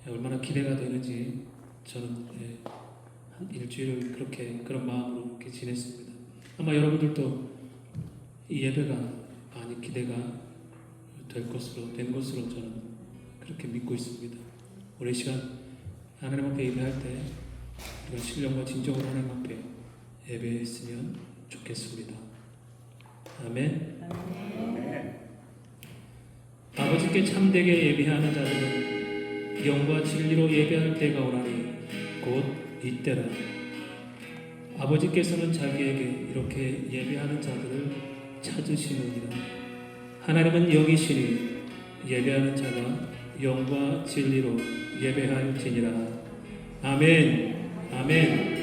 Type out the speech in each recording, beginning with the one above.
얼마나 기대가 되는지 저는 한 일주일을 그런 마음으로 이렇게 지냈습니다. 아마 여러분들도 이 예배가 많이 기대가 된 것으로 저는 그렇게 믿고 있습니다. 오늘 시간 하나님 앞에 예배할 때 우리가 신령과 진정으로 하나님 앞에 예배했으면 좋겠습니다. 아멘. 아버지께 참되게 예배하는 자들은 영과 진리로 예배할 때가 오나니 곧 이때라. 아버지께서는 자기에게 이렇게 예배하는 자들을 찾으시느니라. 하나님은 영이시니 예배하는 자가 영과 진리로 예배할지니라. 아멘. 아멘.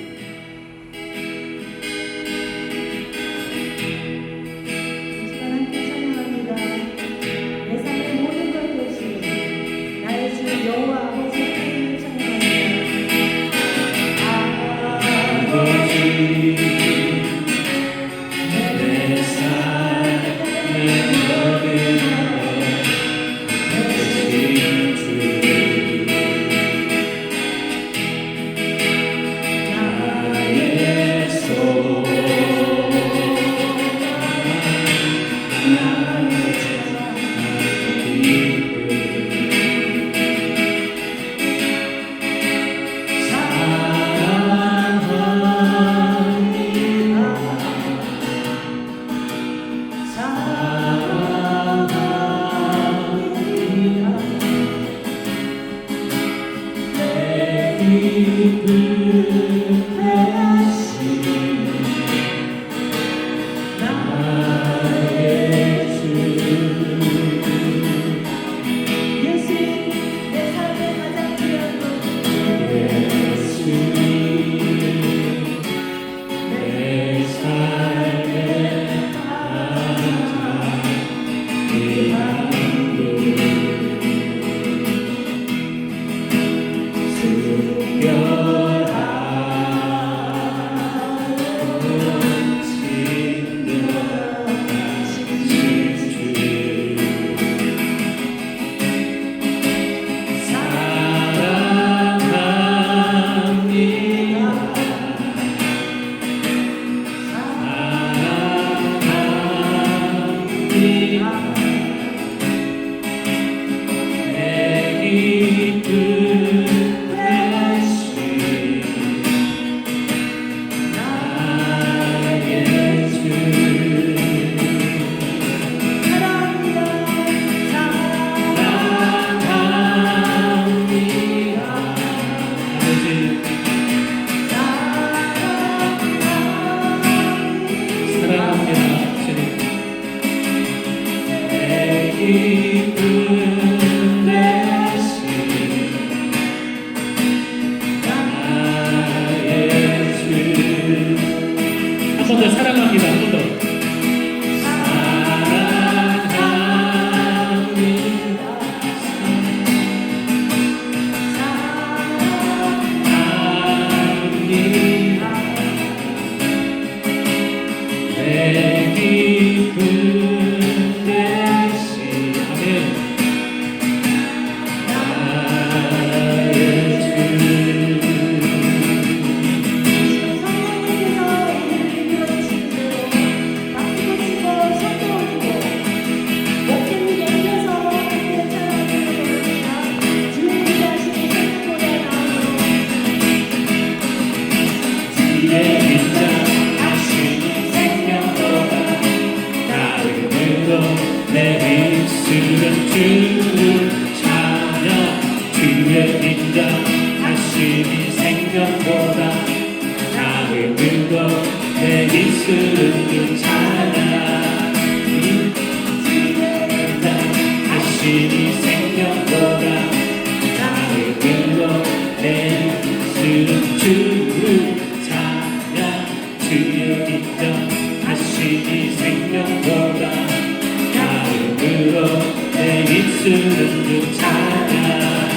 입술은 그 찬양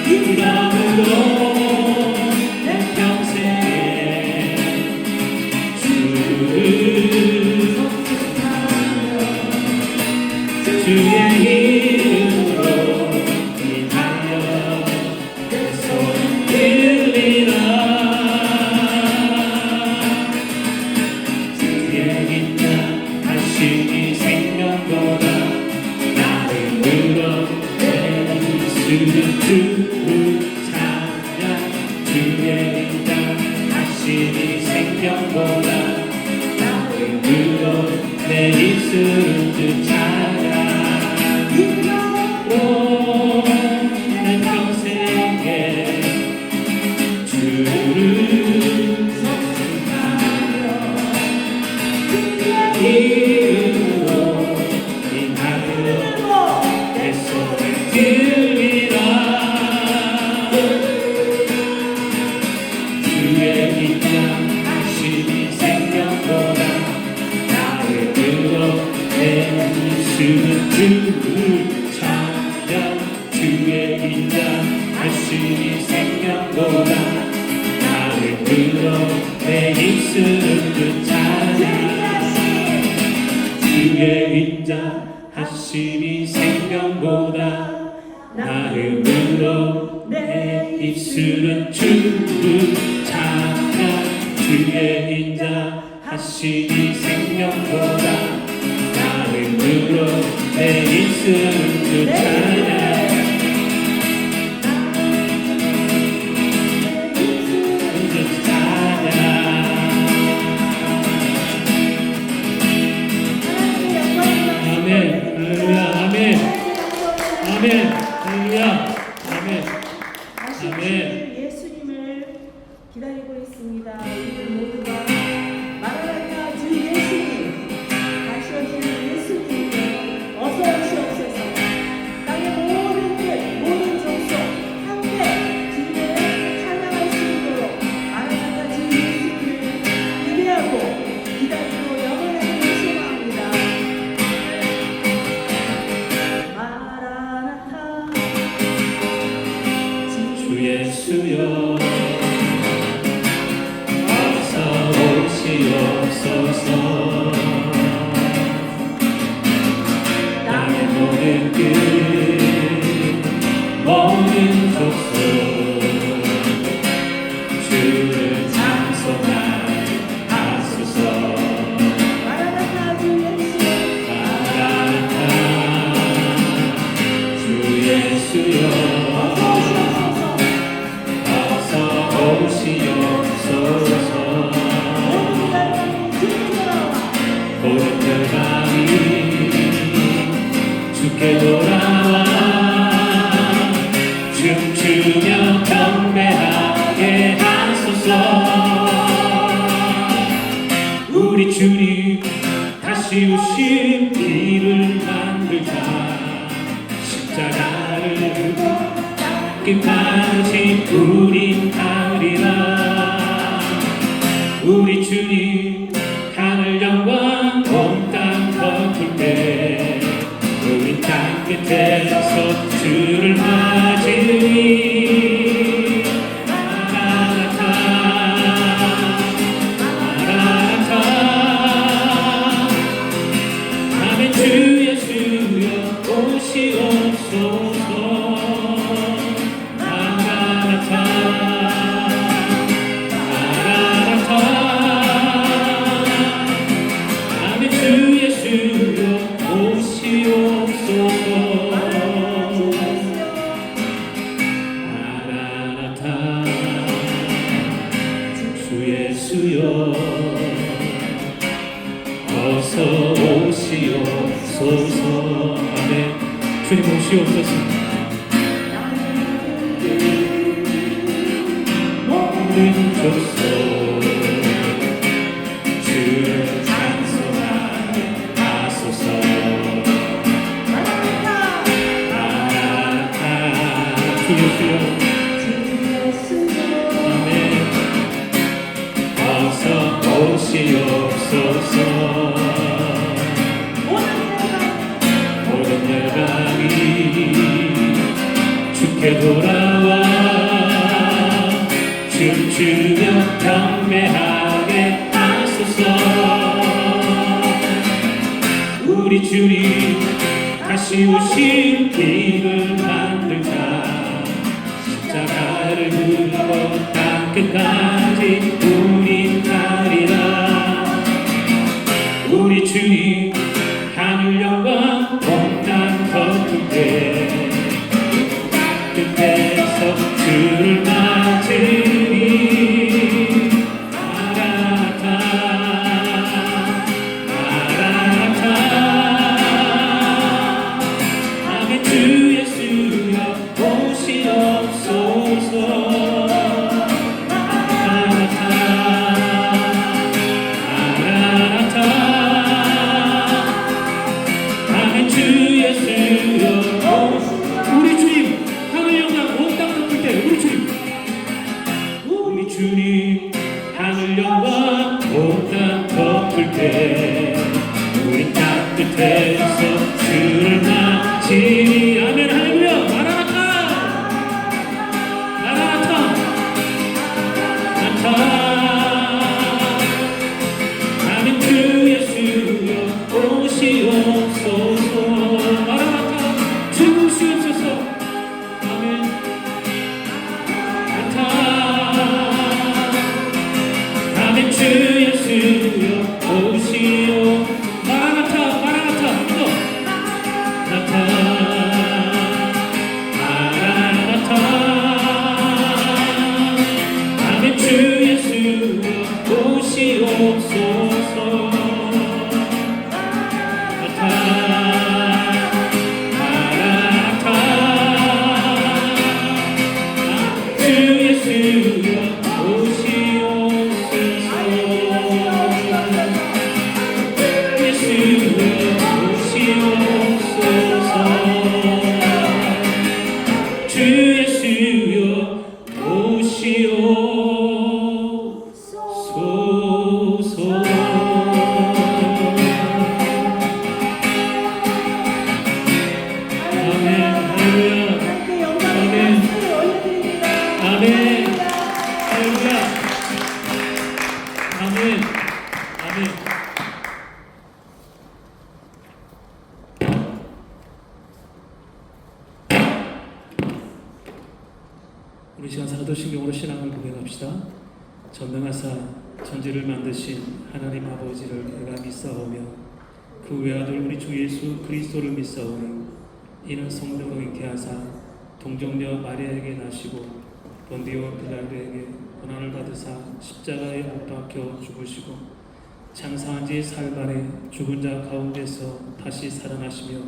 이름으로 주의 인자 하시니 생명보다 나를 끌어내리시는 주를 찬양 주의 인자 하시니 생명보다 나를 끌어내리시는 주 찬양 내 평생에 주를 선택하며 이름으로 인하여 내 손을 들리라 주의 인자 하시니 생명보다 나를 끌어내리시는 주를 찬양 주의 인자 하시니 생명보다 나를 끌어내리시는 그 찬양 주의 인자 하시니 생명보다 나를 끌어내리시는 주를 찬양 주의 인자 하시니 생명보다 나를 끌어내리시는 그 찬양 아멘, 할렐루야, 아멘, 아멘. 예수님을 기다리고 있습니다. 우리들 모두가 마라나타 주 예수님, 다시 오시는 예수님 어서 오시옵소서. 땅의 모든 길, 모든 족속 함께 주님을 찬양할 수 있도록 마라나타 주 예수님을 기대하고 기다리고 영원하게 소망합니다. 주 예수여 어서 오시옵소서 땅의 모든 길 모든 족속 주를 찬송하소서 마라나타 주 예수 마라나타 주 예수여 오시옵소서 모든 열방이 주께 돌아와 춤추며 경배하게 하소서 우리 주님 다시 오신 길을 만들자 십자가를 끝까지 우린 가리라 우리 주님 하늘 영광 온 땅 덮을 때 우린 땅 끝에서 주를 맞으니 마라나타 마라나타 아멘 주 예수여 오시옵소서 어서 오시옵소서 아멘 주님 오시옵소서 모든 족속 주를 찬송하게 하소서 마라나타 주 예수여 아멘 어서 오시옵소서 모든 열방이 주께 돌아와 춤추며 경배하게 하소서 우리 주님 다시 오신 길을 만들자 십자가를 들고 끝까지 우리 따리라. 우리 주님 하늘 영광 온땅 덮을 때 끝에서 주를 맞으리. 마라나타 마라나타. 아멘. 주 예수여 오시옵소서. 마라나타 마라나타. 아멘. 주 예수여 우리 주님 하늘 영광 온 땅 덮을 때 우리 주님 하늘 영광 온 땅 덮을 때 우리 땅 끝에서 주를 맞으리. 아멘. 할렐루야. 마라나타 마라나타 나타. 아멘. 주 예수여 오시옵소서. 마라나타 주시옵소서. 아멘. 나타. 아멘. 주 예수여 오시오. 마라나타 마라나타 또 나타 마라나타. 아멘. 주 예수여 오시옵소서. 나타 마라나타. 주 예수여 오시옵소서. 예수여 오시옵소서. 주 예수여 오시옵소서. 아멘. 할렐루야. 함께 영광의 아멘. 박수를 올려드립니다. 아멘. 할렐루야. 아멘. 아멘. 우리 시간 사도신경으로 신앙을 고백합시다. 전능하사 천지를 만드신 하나님 아버지를 내가 믿사오며 그 외아들 우리 주 예수 그리스도를 믿사오니 이는 성령으로 잉태하사 동정녀 마리아에게 나시고 본디오 빌라도에게 고난을 받으사 십자가에 못 박혀 죽으시고 장사한 지 사흘 만에 죽은 자 가운데서 다시 살아나시며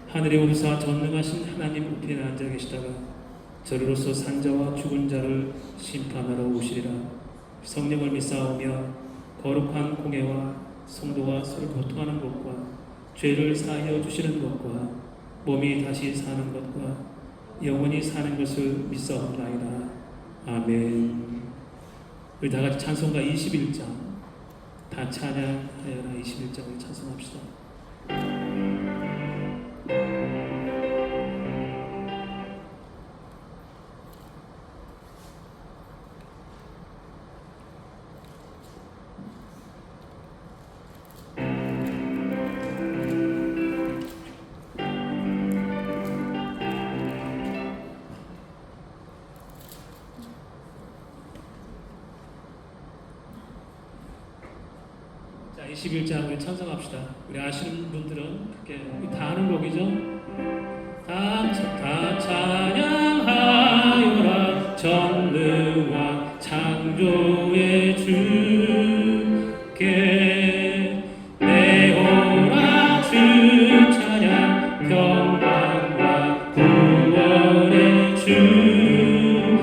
하늘에 오르사 전능하신 하나님 우편에 앉아 계시다가 저리로서 산자와 죽은 자를 심판하러 오시리라. 성령을 믿사오며 거룩한 공예와 성도가 서로 교통하는 것과 죄를 사하여 주시는 것과 몸이 다시 사는 것과 영원히 사는 것을 믿사옵나이다. 아멘. 우리 다 같이 찬송가 21장 다 찬양하여라. 21장을 찬송합시다. 자, 21장 우리 찬송합시다. 우리 아시는 분들은 그렇게 다 아는 곡이죠. 다 찬양하여라. 전능한 창조의 주께 내오라. 주 찬양 평강과 구원의 주님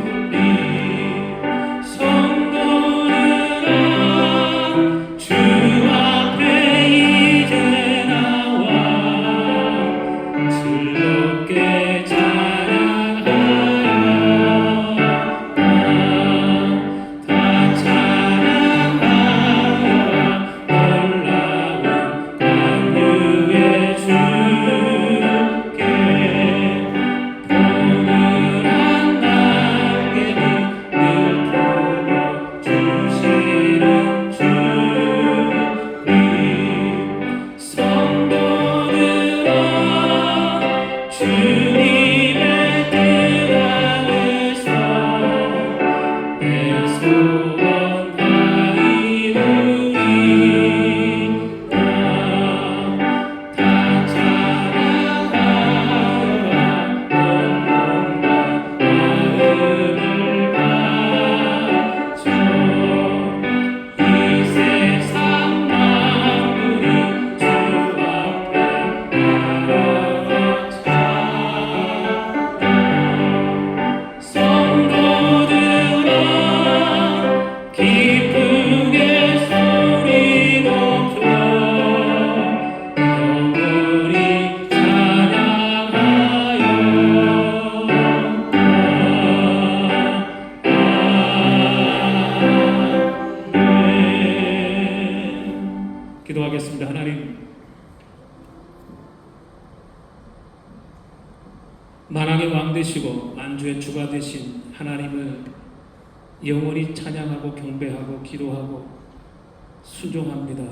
성도들아 주 앞에 이제 나와 즐겁게 찬양하라. 왕이시고 만주의 주가 되신 하나님을 영원히 찬양하고 경배하고 기도하고 순종합니다.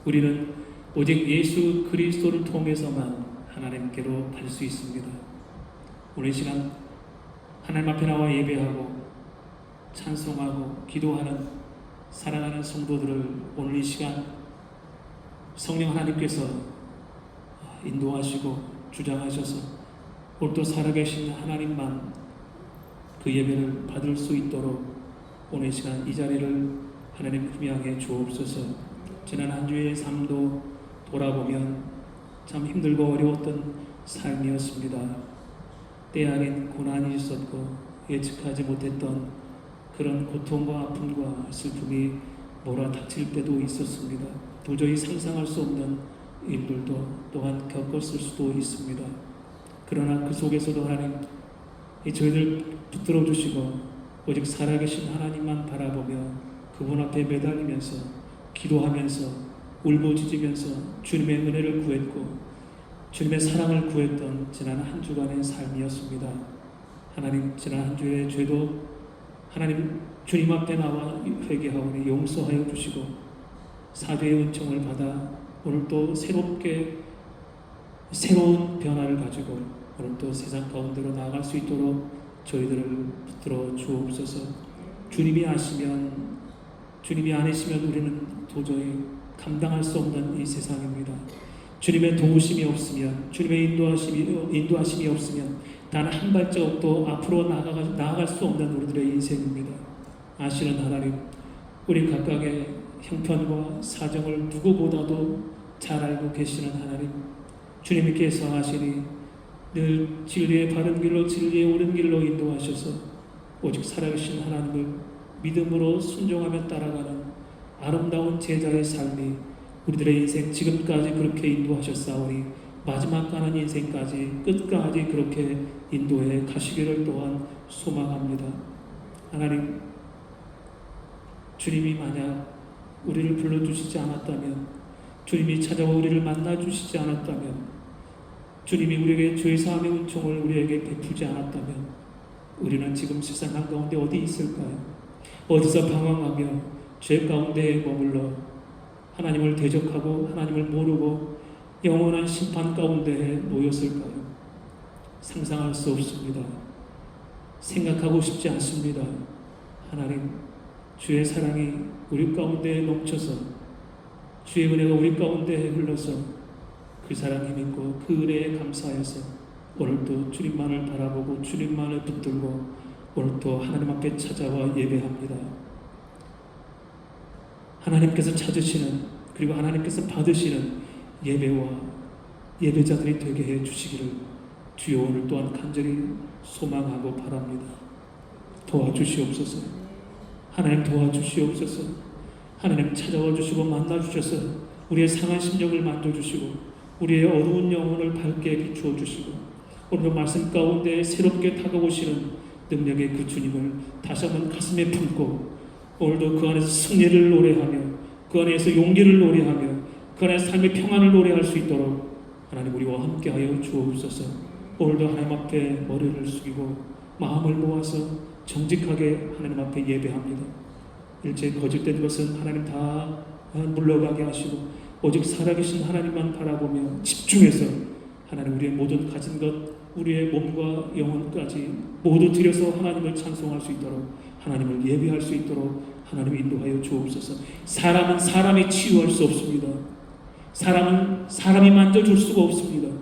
우리는 오직 예수 그리스도를 통해서만 하나님께로 갈 수 있습니다. 오늘 시간 하나님 앞에 나와 예배하고 찬송하고 기도하는 사랑하는 성도들을 오늘 이 시간 성령 하나님께서 인도하시고 주장하셔서 오늘 또 살아계신 하나님만 그 예배를 받을 수 있도록 오늘 이 시간 이 자리를 하나님 품양해 주옵소서. 지난 한 주의 삶도 돌아보면 참 힘들고 어려웠던 삶이었습니다. 때 아닌 고난이 있었고 예측하지 못했던 그런 고통과 아픔과 슬픔이 몰아닥칠 때도 있었습니다. 도저히 상상할 수 없는 일들도 또한 겪었을 수도 있습니다. 그러나 그 속에서도 하나님 저희들 붙들어 주시고 오직 살아계신 하나님만 바라보며 그분 앞에 매달리면서 기도하면서 울부짖으면서 주님의 은혜를 구했고 주님의 사랑을 구했던 지난 한 주간의 삶이었습니다. 하나님 지난 한 주의 죄도 하나님 주님 앞에 나와 회개하오니 용서하여 주시고 사죄의 은총을 받아 오늘 또 새로운 변화를 가지고 오늘 또 세상 가운데로 나아갈 수 있도록 저희들을 붙들어 주옵소서. 주님이 아니시면 우리는 도저히 감당할 수 없는 이 세상입니다. 주님의 도우심이 없으면, 주님의 인도하심이 없으면 단 한 발자국도 앞으로 나아갈 수 없는 우리들의 인생입니다. 아시는 하나님, 우리 각각의 형편과 사정을 누구보다도 잘 알고 계시는 하나님, 주님께서 하시니 늘 진리의 바른 길로 진리의 옳은 길로 인도하셔서 오직 살아계신 하나님을 믿음으로 순종하며 따라가는 아름다운 제자의 삶이 우리들의 인생 지금까지 그렇게 인도하셨사오니 마지막 가는 인생까지 끝까지 그렇게 인도해 가시기를 또한 소망합니다. 하나님, 주님이 만약 우리를 불러주시지 않았다면, 주님이 찾아와 우리를 만나주시지 않았다면, 주님이 우리에게 죄사함의 은총을 우리에게 베풀지 않았다면 우리는 지금 세상 한가운데 어디 있을까요? 어디서 방황하며 죄 가운데에 머물러 하나님을 대적하고 하나님을 모르고 영원한 심판 가운데에 놓였을까요? 상상할 수 없습니다. 생각하고 싶지 않습니다. 하나님, 주의 사랑이 우리 가운데에 넘쳐서 주의 은혜가 우리 가운데에 흘러서 그 사랑 힘있고 그 은혜에 감사해서 오늘도 주님만을 바라보고 주님만을 붙들고 오늘도 하나님 앞에 찾아와 예배합니다. 하나님께서 찾으시는 그리고 하나님께서 받으시는 예배와 예배자들이 되게 해 주시기를 주여 오늘 또한 간절히 소망하고 바랍니다. 도와주시옵소서. 하나님 도와주시옵소서. 하나님 찾아와 주시고 만나 주셔서 우리의 상한 심령을 만져주시고 우리의 어두운 영혼을 밝게 비추어 주시고 오늘 말씀 가운데 새롭게 다가오시는 능력의 그 주님을 다시 한번 가슴에 품고 오늘도 그 안에서 승리를 노래하며 그 안에서 용기를 노래하며 그 안에서 삶의 평안을 노래할 수 있도록 하나님 우리와 함께하여 주옵소서. 오늘도 하나님 앞에 머리를 숙이고 마음을 모아서 정직하게 하나님 앞에 예배합니다. 일제 거짓된 것은 하나님 다 물러가게 하시고 오직 살아계신 하나님만 바라보며 집중해서 하나님 우리의 모든 가진 것, 우리의 몸과 영혼까지 모두 들여서 하나님을 찬송할 수 있도록 하나님을 예배할 수 있도록 하나님 인도하여 주옵소서. 사람은 사람이 치유할 수 없습니다. 사람은 사람이 만져줄 수가 없습니다.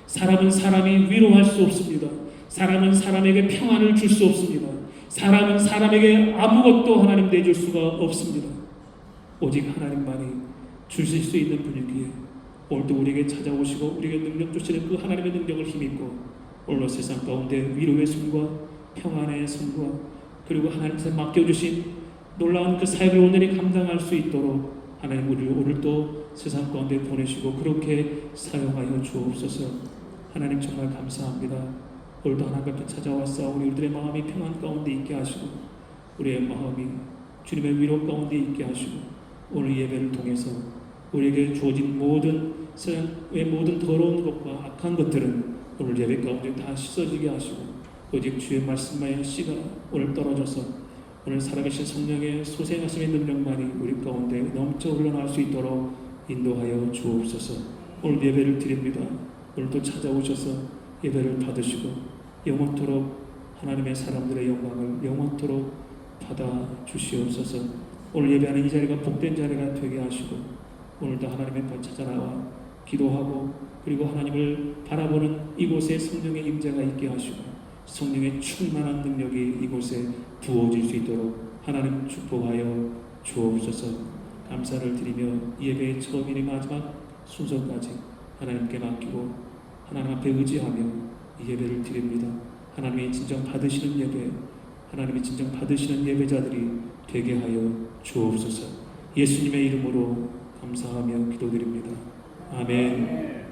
사람은 사람이 위로할 수 없습니다. 사람은 사람에게 평안을 줄 수 없습니다. 사람은 사람에게 아무것도 하나님 내줄 수가 없습니다. 오직 하나님만이 주실 수 있는 분이기에 오늘도 우리에게 찾아오시고 우리에게 능력 주시는 그 하나님의 능력을 힘입고 오늘 세상 가운데 위로의 손과 평안의 손과 그리고 하나님께서 맡겨주신 놀라운 그 사역을 온전히 감당할 수 있도록 하나님 우리를 오늘도 세상 가운데 보내시고 그렇게 사용하여 주옵소서. 하나님 정말 감사합니다. 오늘도 하나님 앞에 찾아왔사 우리들의 마음이 평안 가운데 있게 하시고 우리의 마음이 주님의 위로 가운데 있게 하시고 오늘 예배를 통해서 우리에게 주어진 모든 세상의 모든 더러운 것과 악한 것들은 오늘 예배 가운데 다 씻어지게 하시고 오직 주의 말씀만의 씨가 오늘 떨어져서 오늘 살아계신 성령의 소생하심의 능력만이 우리 가운데 넘쳐 흘러나올 수 있도록 인도하여 주옵소서. 오늘 예배를 드립니다. 오늘도 찾아오셔서 예배를 받으시고 영원토록 하나님의 사람들의 영광을 영원토록 받아 주시옵소서. 오늘 예배하는 이 자리가 복된 자리가 되게 하시고 오늘도 하나님의 법 찾아 나와 기도하고 그리고 하나님을 바라보는 이곳에 성령의 임재가 있게 하시고 성령의 충만한 능력이 이곳에 부어질 수 있도록 하나님 축복하여 주옵소서. 감사를 드리며 예배의 처음이니 마지막 순서까지 하나님께 맡기고 하나님 앞에 의지하며 이 예배를 드립니다. 하나님이 진정 받으시는 예배, 하나님이 진정 받으시는 예배자들이 되게 하여 주옵소서. 예수님의 이름으로 감사하며 기도드립니다. 아멘.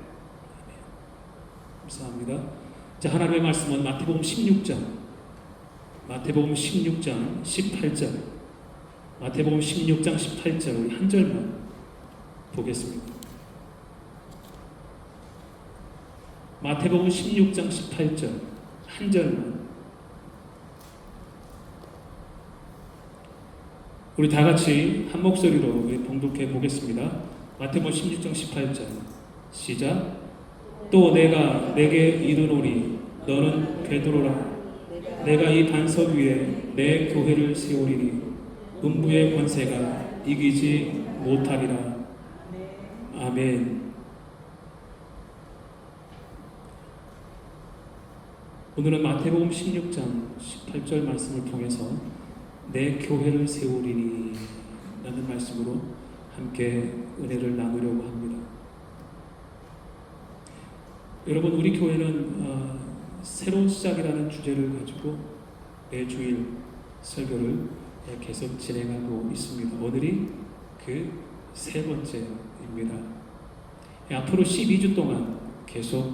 감사합니다. 자, 하나님의 말씀은 마태복음 16장 18절 마태복음 16장 18절 우리 한 절만 보겠습니다. 마태복음 16장 18절 한 절만 우리 다 같이 한 목소리로 우리 봉독해 보겠습니다. 마태복음 16장 18절 시작. 또 내가 내게 이르노니 너는 베드로라. 내가 이 반석 위에 내 교회를 세우리니 음부의 권세가 이기지 못하리라. 아멘. 오늘은 마태복음 16장 18절 말씀을 통해서 내 교회를 세우리니 라는 말씀으로 함께 은혜를 나누려고 합니다. 여러분, 우리 교회는 새로운 시작이라는 주제를 가지고 매주일 설교를 계속 진행하고 있습니다. 오늘이 그 세 번째입니다. 앞으로 12주 동안 계속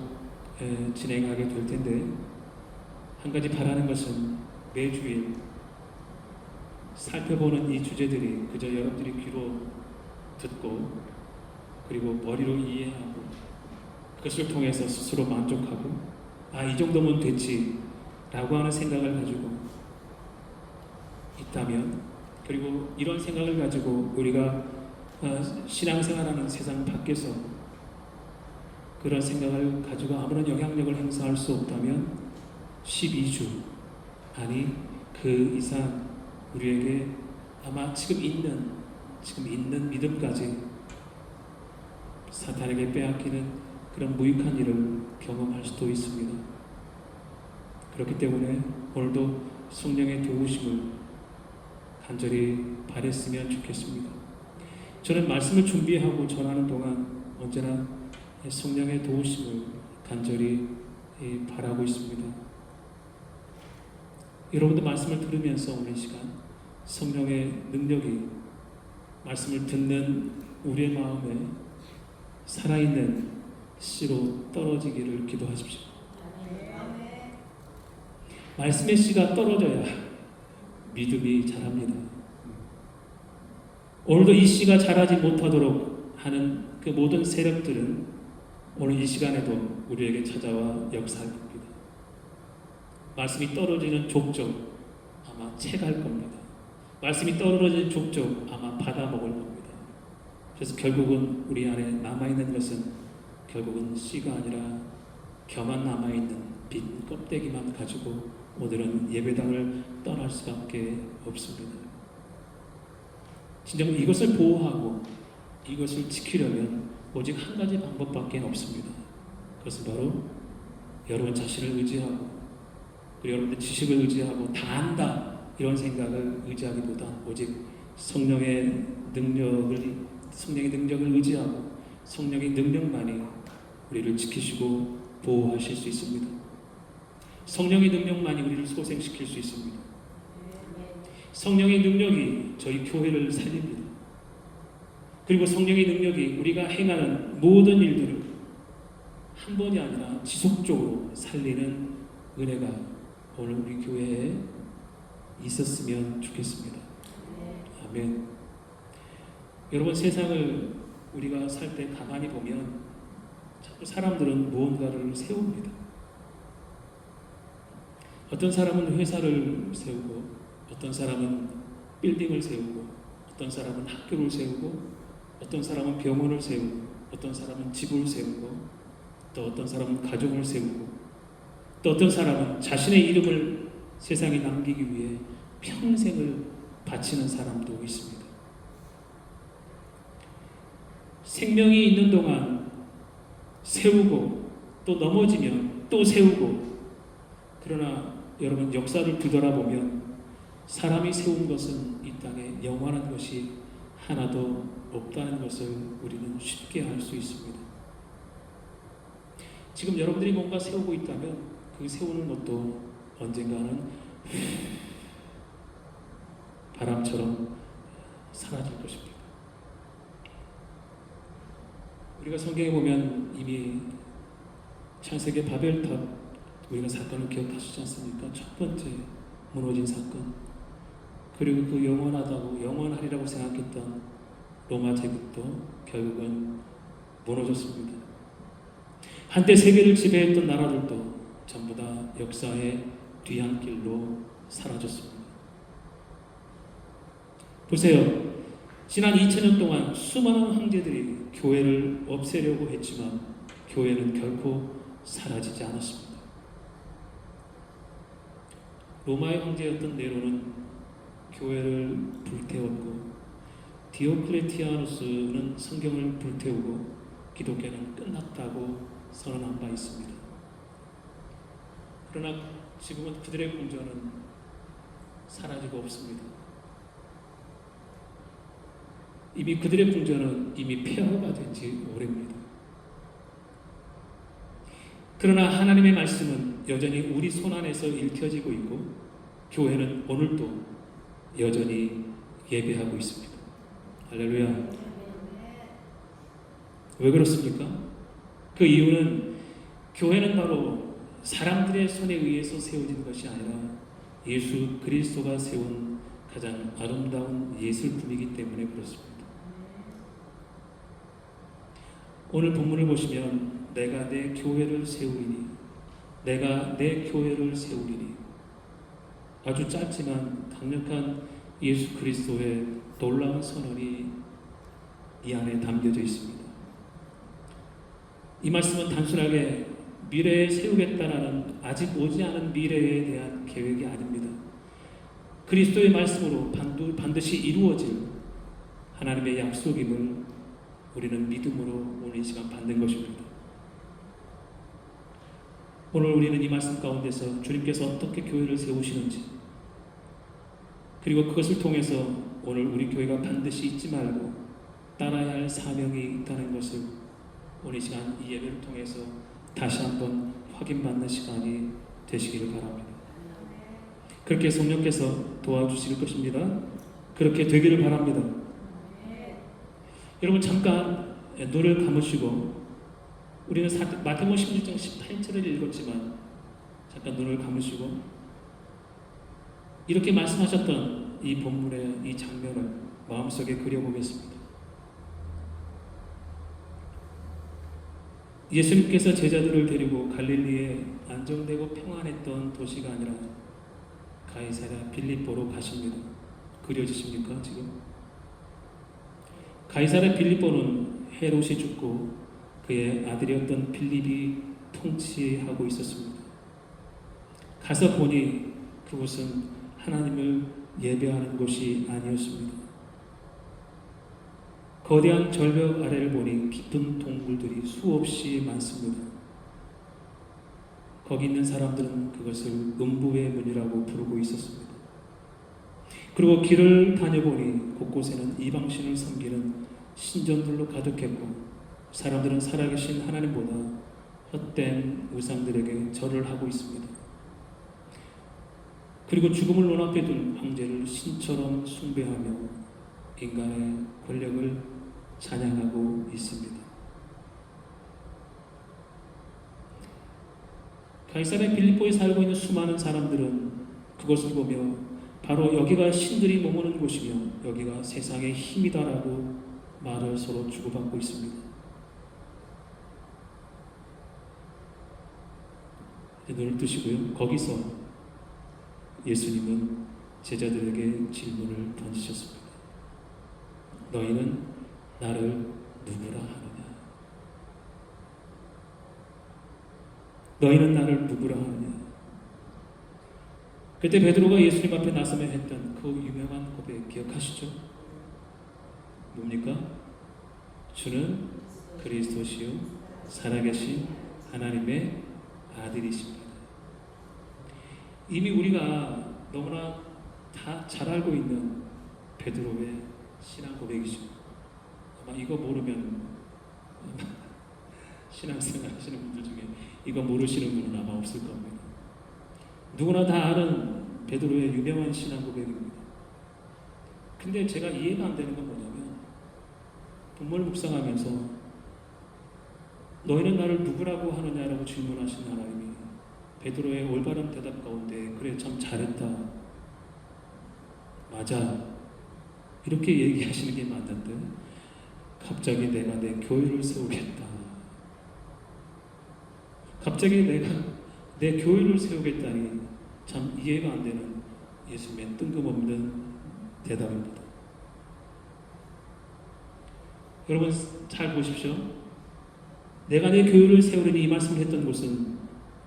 진행하게 될 텐데 한 가지 바라는 것은 매주일 살펴보는 이 주제들이 그저 여러분들이 귀로 듣고 그리고 머리로 이해하고 그것을 통해서 스스로 만족하고 이 정도면 됐지 라고 하는 생각을 가지고 있다면, 그리고 이런 생각을 가지고 우리가 신앙생활하는 세상 밖에서 그런 생각을 가지고 아무런 영향력을 행사할 수 없다면 12주 아니 그 이상 우리에게 아마 지금 있는 믿음까지 사탄에게 빼앗기는 그런 무익한 일을 경험할 수도 있습니다. 그렇기 때문에 오늘도 성령의 도우심을 간절히 바랬으면 좋겠습니다. 저는 말씀을 준비하고 전하는 동안 언제나 성령의 도우심을 간절히 바라고 있습니다. 여러분도 말씀을 들으면서 오늘 시간 성령의 능력이 말씀을 듣는 우리의 마음에 살아있는 씨로 떨어지기를 기도하십시오. 말씀의 씨가 떨어져야 믿음이 자랍니다. 오늘도 이 씨가 자라지 못하도록 하는 그 모든 세력들은 오늘 이 시간에도 우리에게 찾아와 역사할 겁니다. 말씀이 떨어지는 족족 아마 채갈 겁니다. 말씀이 떨어지는 족족 아마 받아먹을 겁니다. 그래서 결국은 우리 안에 남아있는 것은 결국은 씨가 아니라 겨만 남아있는 빈 껍데기만 가지고 오늘은 예배당을 떠날 수밖에 없습니다. 진정 이것을 보호하고 이것을 지키려면 오직 한 가지 방법밖에 없습니다. 그것은 바로 여러분 자신을 의지하고 그리고 여러분의 지식을 의지하고 다 안다 이런 생각을 의지하기보다 오직 성령의 능력을 의지하고 성령의 능력만이 우리를 지키시고 보호하실 수 있습니다. 성령의 능력만이 우리를 소생시킬 수 있습니다. 성령의 능력이 저희 교회를 살립니다. 그리고 성령의 능력이 우리가 행하는 모든 일들을 한 번이 아니라 지속적으로 살리는 은혜가 오늘 우리 교회에 있었으면 좋겠습니다. 아멘. 여러분, 세상을 우리가 살 때 가만히 보면 자꾸 사람들은 무언가를 세웁니다. 어떤 사람은 회사를 세우고, 어떤 사람은 빌딩을 세우고, 어떤 사람은 학교를 세우고, 어떤 사람은 병원을 세우고, 어떤 사람은 집을 세우고, 또 어떤 사람은 가정을 세우고, 또 어떤 사람은 자신의 이름을 세상에 남기기 위해 평생을 바치는 사람도 있습니다. 생명이 있는 동안 세우고 또 넘어지면 또 세우고, 그러나 여러분 역사를 뒤돌아보면 사람이 세운 것은 이 땅에 영원한 것이 하나도 없다는 것을 우리는 쉽게 알 수 있습니다. 지금 여러분들이 뭔가 세우고 있다면 그 세우는 것도 언젠가는 바람처럼 사라질 것입니다. 우리가 성경에 보면 이미 창세기 바벨탑 우리가 사건을 기억하시지 않습니까? 첫 번째 무너진 사건, 그리고 그 영원하다고 영원하리라고 생각했던 로마 제국도 결국은 무너졌습니다. 한때 세계를 지배했던 나라들도 전부 다 역사의 뒤안길로 사라졌습니다. 보세요. 지난 2000년 동안 수많은 황제들이 교회를 없애려고 했지만 교회는 결코 사라지지 않았습니다. 로마의 황제였던 네로는 교회를 불태웠고, 디오클레티아누스는 성경을 불태우고 기독교는 끝났다고 선언한 바 있습니다. 그러나 지금은 그들의 공전은 사라지고 없습니다. 이미 그들의 궁전은 이미 폐허가 된 지 오래입니다. 그러나 하나님의 말씀은 여전히 우리 손안에서 읽혀지고 있고, 교회는 오늘도 여전히 예배하고 있습니다. 할렐루야. 왜 그렇습니까? 그 이유는 교회는 바로 사람들의 손에 의해서 세워진 것이 아니라 예수 그리스도가 세운 가장 아름다운 예술품이기 때문에 그렇습니다. 오늘 본문을 보시면 내가 내 교회를 세우리니, 내가 내 교회를 세우리니, 아주 짧지만 강력한 예수 그리스도의 놀라운 선언이 이 안에 담겨져 있습니다. 이 말씀은 단순하게 미래에 세우겠다라는 아직 오지 않은 미래에 대한 계획이 아닙니다. 그리스도의 말씀으로 반드시 이루어질 하나님의 약속임을 우리는 믿음으로 오늘 이 시간 받는 것입니다. 오늘 우리는 이 말씀 가운데서 주님께서 어떻게 교회를 세우시는지, 그리고 그것을 통해서 오늘 우리 교회가 반드시 잊지 말고 따라야 할 사명이 있다는 것을 오늘 이 시간 이 예배를 통해서 다시 한번 확인받는 시간이 되시기를 바랍니다. 그렇게 성령께서 도와주실 것입니다. 그렇게 되기를 바랍니다. 여러분 잠깐 눈을 감으시고, 우리는 마태복음 16장 18절을 읽었지만 잠깐 눈을 감으시고 이렇게 말씀하셨던 이 본문의 이 장면을 마음속에 그려보겠습니다. 예수님께서 제자들을 데리고 갈릴리에 안정되고 평안했던 도시가 아니라 가이사랴 빌립보로 가십니다. 그려지십니까 지금? 가이사랴 빌립보는 헤롯이 죽고 그의 아들이었던 빌립이 통치하고 있었습니다. 가서 보니 그곳은 하나님을 예배하는 곳이 아니었습니다. 거대한 절벽 아래를 보니 깊은 동굴들이 수없이 많습니다. 거기 있는 사람들은 그것을 음부의 문이라고 부르고 있었습니다. 그리고 길을 다녀보니 곳곳에는 이방신을 섬기는 신전들로 가득했고, 사람들은 살아계신 하나님보다 헛된 우상들에게 절을 하고 있습니다. 그리고 죽음을 눈앞에 둔 황제를 신처럼 숭배하며 인간의 권력을 찬양하고 있습니다. 가이사랴 빌립보에 살고 있는 수많은 사람들은 그것을 보며 바로 여기가 신들이 머무는 곳이며 여기가 세상의 힘이다라고 말을 서로 주고받고 있습니다. 이제 눈을 뜨시고요. 거기서 예수님은 제자들에게 질문을 던지셨습니다. 너희는 나를 누구라 하느냐? 너희는 나를 누구라 하느냐? 그때 베드로가 예수님 앞에 나서며 했던 그 유명한 고백 기억하시죠? 뭡니까? 주는 그리스도시요 살아계신 하나님의 아들이십니다. 이미 우리가 너무나 다 잘 알고 있는 베드로의 신앙 고백이죠. 아마 이거 모르면 신앙생활 하시는 분들 중에 이거 모르시는 분은 아마 없을 겁니다. 누구나 다 아는 베드로의 유명한 신앙 고백입니다. 근데 제가 이해가 안 되는 건 뭐냐면 본문을 묵상하면서 너희는 나를 누구라고 하느냐라고 질문하신 하나님이 베드로의 올바른 대답 가운데 그래 참 잘했다, 맞아, 이렇게 얘기하시는 게 맞는데 갑자기 내가 내 교회를 세우겠다, 갑자기 내가 내 교회를 세우겠다니 참 이해가 안 되는 예수님의 뜬금없는 대답입니다. 여러분 잘 보십시오. 내가 내 교회를 세우려니 이 말씀을 했던 곳은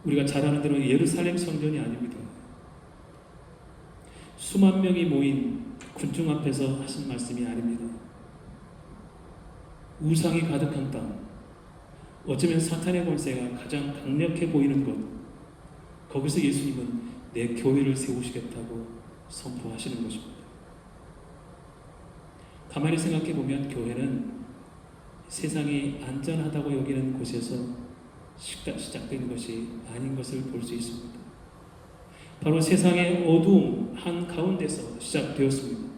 우리가 잘 아는 대로 예루살렘 성전이 아닙니다. 수만 명이 모인 군중 앞에서 하신 말씀이 아닙니다. 우상이 가득한 땅, 어쩌면 사탄의 권세가 가장 강력해 보이는 곳, 거기서 예수님은 내 교회를 세우시겠다고 선포하시는 것입니다. 가만히 생각해 보면 교회는 세상이 안전하다고 여기는 곳에서 시작된 것이 아닌 것을 볼 수 있습니다. 바로 세상의 어두움 한가운데서 시작되었습니다.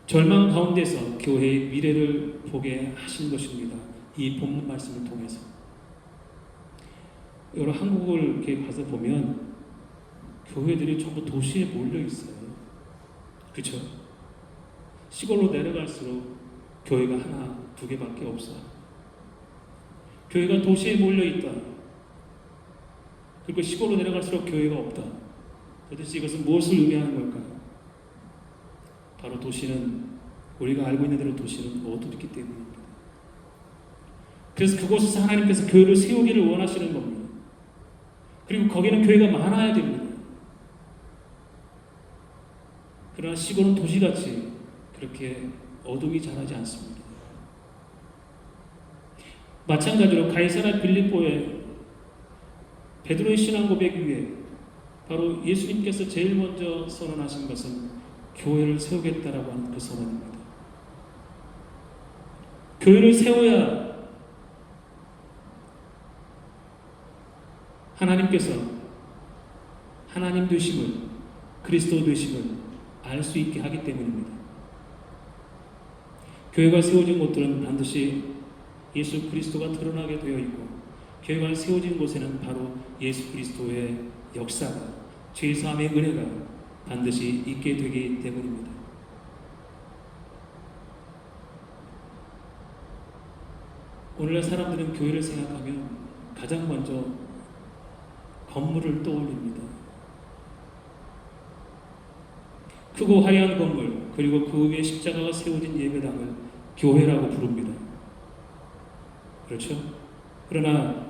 절망 가운데서 교회의 미래를 보게 하신 것입니다. 이 본문 말씀을 통해서. 여러분 한국을 이렇게 가서 보면 교회들이 전부 도시에 몰려 있어요. 그렇죠? 시골로 내려갈수록 교회가 하나, 두 개밖에 없어요. 교회가 도시에 몰려 있다. 그리고 시골로 내려갈수록 교회가 없다. 도대체 이것은 무엇을 의미하는 걸까요? 바로 도시는, 우리가 알고 있는 대로 도시는 어둡기 때문입니다. 그래서 그곳에서 하나님께서 교회를 세우기를 원하시는 겁니다. 그리고 거기는 교회가 많아야 됩니다. 그러나 시골은 도시같이 그렇게 어둠이 자라지 않습니다. 마찬가지로 가이사랴 빌립보의 베드로의 신앙 고백 위에 바로 예수님께서 제일 먼저 선언하신 것은 교회를 세우겠다라고 하는 그 선언입니다. 교회를 세워야 하나님께서 하나님 되심을, 그리스도 되심을 알 수 있게 하기 때문입니다. 교회가 세워진 곳들은 반드시 예수 그리스도가 드러나게 되어 있고, 교회가 세워진 곳에는 바로 예수 그리스도의 역사가, 죄사함의 은혜가 반드시 있게 되기 때문입니다. 오늘날 사람들은 교회를 생각하면 가장 먼저 건물을 떠올립니다. 크고 화려한 건물, 그리고 그 위에 십자가가 세워진 예배당을 교회라고 부릅니다. 그렇죠? 그러나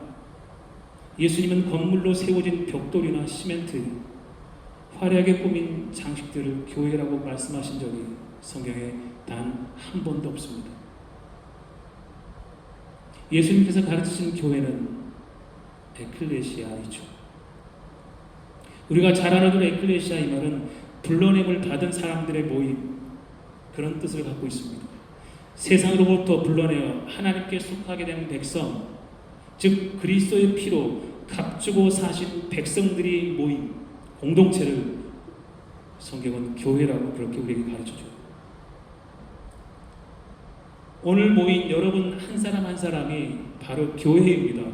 예수님은 건물로 세워진 벽돌이나 시멘트, 화려하게 꾸민 장식들을 교회라고 말씀하신 적이 성경에 단 한 번도 없습니다. 예수님께서 가르치신 교회는 에클레시아이죠. 우리가 잘 아는 에클레시아, 이 말은 불러냄을 받은 사람들의 모임, 그런 뜻을 갖고 있습니다. 세상으로부터 불러내어 하나님께 속하게 된 백성, 즉 그리스도의 피로 값주고 사신 백성들이 모인 공동체를 성경은 교회라고 그렇게 우리에게 가르쳐줘요. 오늘 모인 여러분 한 사람 한 사람이 바로 교회입니다.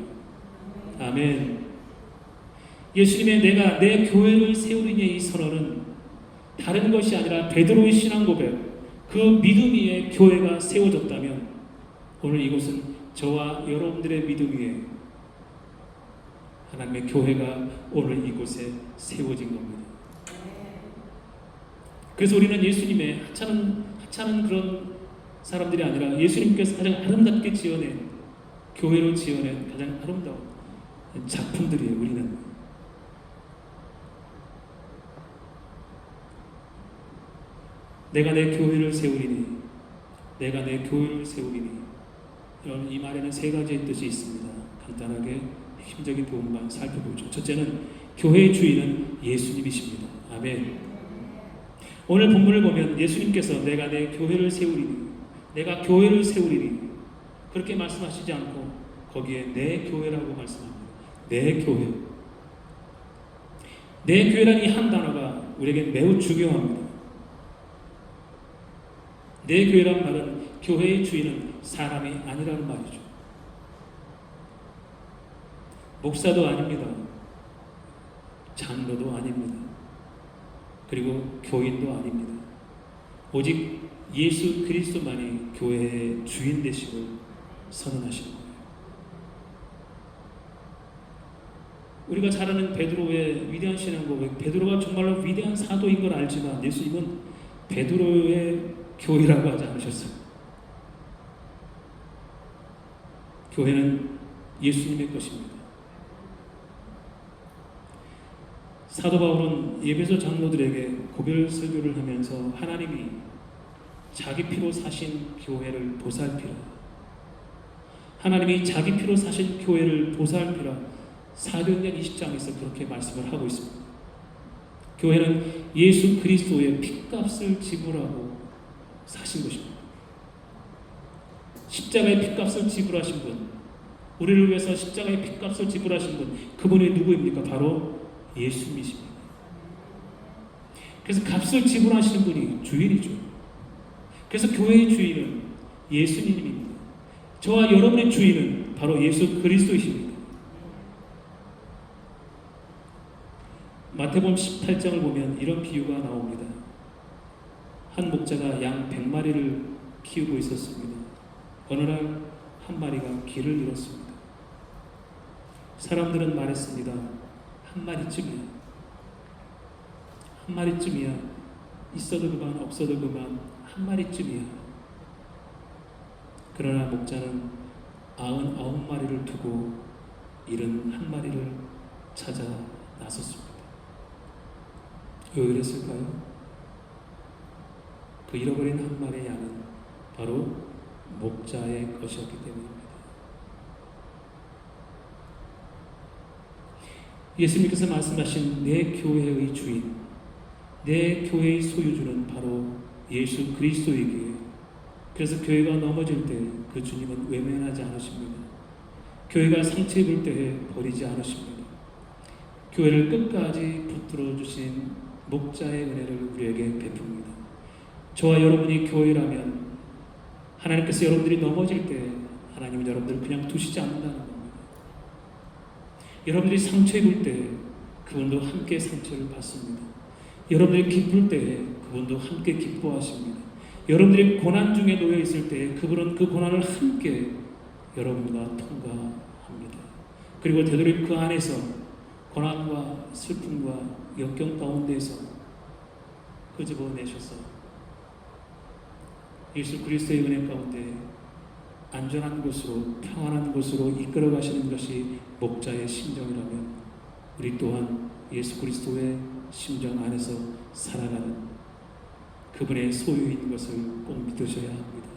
아멘. 예수님의 내가 내 교회를 세우리니 이 선언은 다른 것이 아니라 베드로의 신앙 고백, 그 믿음 위에 교회가 세워졌다면 오늘 이곳은 저와 여러분들의 믿음 위에 하나님의 교회가 오늘 이곳에 세워진 겁니다. 그래서 우리는 예수님의 하찮은 그런 사람들이 아니라 예수님께서 가장 아름답게 지어낸, 교회로 지어낸 가장 아름다운 작품들이에요. 우리는 내가 내 교회를 세우리니, 내가 내 교회를 세우리니. 여러분, 이 말에는 세 가지의 뜻이 있습니다. 간단하게 핵심적인 부분만 살펴보죠. 첫째는 교회의 주인은 예수님이십니다. 아멘. 오늘 본문을 보면 예수님께서 내가 내 교회를 세우리니, 내가 교회를 세우리니 그렇게 말씀하시지 않고 거기에 내 교회라고 말씀합니다. 내 교회. 내 교회라는 이 한 단어가 우리에게 매우 중요합니다. 내 교회란 말은 교회의 주인은 사람이 아니라는 말이죠. 목사도 아닙니다. 장로도 아닙니다. 그리고 교인도 아닙니다. 오직 예수 그리스도만이 교회의 주인 되심을 선언하시는 거예요. 우리가 잘 아는 베드로의 위대한 신앙 고백, 베드로가 정말로 위대한 사도인 걸 알지만 예수님은 베드로의 교회라고 하지 않으셨어요. 교회는 예수님의 것입니다. 사도 바울은 에베소 장로들에게 고별 설교를 하면서 하나님이 자기 피로 사신 교회를 보살피라, 하나님이 자기 피로 사신 교회를 보살피라, 사도행전 20장에서 그렇게 말씀을 하고 있습니다. 교회는 예수 그리스도의 핏값을 지불하고 사신 것입니다. 십자가의 핏값을 지불하신 분, 우리를 위해서 십자가의 핏값을 지불하신 분, 그분이 누구입니까? 바로 예수님이십니다. 그래서 값을 지불하시는 분이 주인이죠. 그래서 교회의 주인은 예수님입니다. 저와 여러분의 주인은 바로 예수 그리스도이십니다. 마태복음 18장을 보면 이런 비유가 나옵니다. 한 목자가 양 100마리를 키우고 있었습니다. 어느 날 한 마리가 길을 잃었습니다. 사람들은 말했습니다. 한 마리쯤이야. 있어도 그만, 없어도 그만, 한 마리쯤이야. 그러나 목자는 99마리를 두고 잃은 한 마리를 찾아 나섰습니다. 왜 그랬을까요? 그 잃어버린 한 마리의 양은 바로 목자의 것이었기 때문입니다. 예수님께서 말씀하신 내 교회의 주인, 내 교회의 소유주는 바로 예수 그리스도이기에, 그래서 교회가 넘어질 때 그 주님은 외면하지 않으십니다. 교회가 상처 입을 때에 버리지 않으십니다. 교회를 끝까지 붙들어 주신 목자의 은혜를 우리에게 베풉니다. 저와 여러분이 교회라면 하나님께서 여러분들이 넘어질 때 하나님은 여러분들을 그냥 두시지 않는다는 겁니다. 여러분들이 상처 입을 때 그분도 함께 상처를 받습니다. 여러분들이 기쁠 때 그분도 함께 기뻐하십니다. 여러분들이 고난 중에 놓여 있을 때 그분은 그 고난을 함께 여러분과 통과합니다. 그리고 되도록 그 안에서 고난과 슬픔과 역경 가운데에서 끄집어내셔서 예수 그리스도의 은혜 가운데 안전한 곳으로, 평안한 곳으로 이끌어 가시는 것이 목자의 심정이라면 우리 또한 예수 그리스도의 심정 안에서 살아가는 그분의 소유인 것을 꼭 믿으셔야 합니다.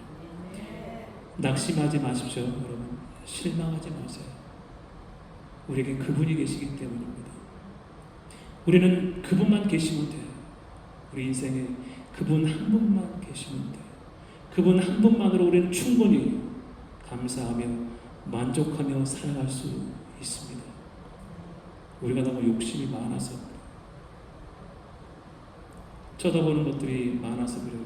낙심하지 마십시오, 여러분. 실망하지 마세요. 우리에게 그분이 계시기 때문입니다. 우리는 그분만 계시면 돼요. 우리 인생에 그분 한 분만 계시면 돼요. 그분 한 분만으로 우리는 충분히 감사하며 만족하며 살아갈 수 있습니다. 우리가 너무 욕심이 많아서, 쳐다보는 것들이 많아서 그래요.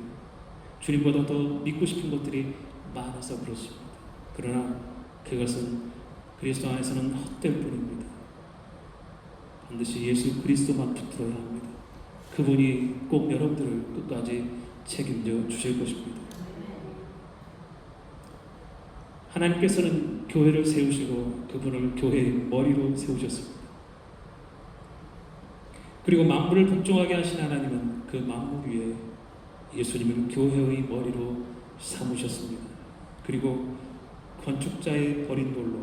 주님보다 더 믿고 싶은 것들이 많아서 그렇습니다. 그러나 그것은 그리스도 안에서는 헛될 뿐입니다. 반드시 예수 그리스도만 붙들어야 합니다. 그분이 꼭 여러분들을 끝까지 책임져 주실 것입니다. 하나님께서는 교회를 세우시고 그분을 교회의 머리로 세우셨습니다. 그리고 만물을 복종하게 하신 하나님은 그 만물 위에 예수님을 교회의 머리로 삼으셨습니다. 그리고 건축자의 버린 돌로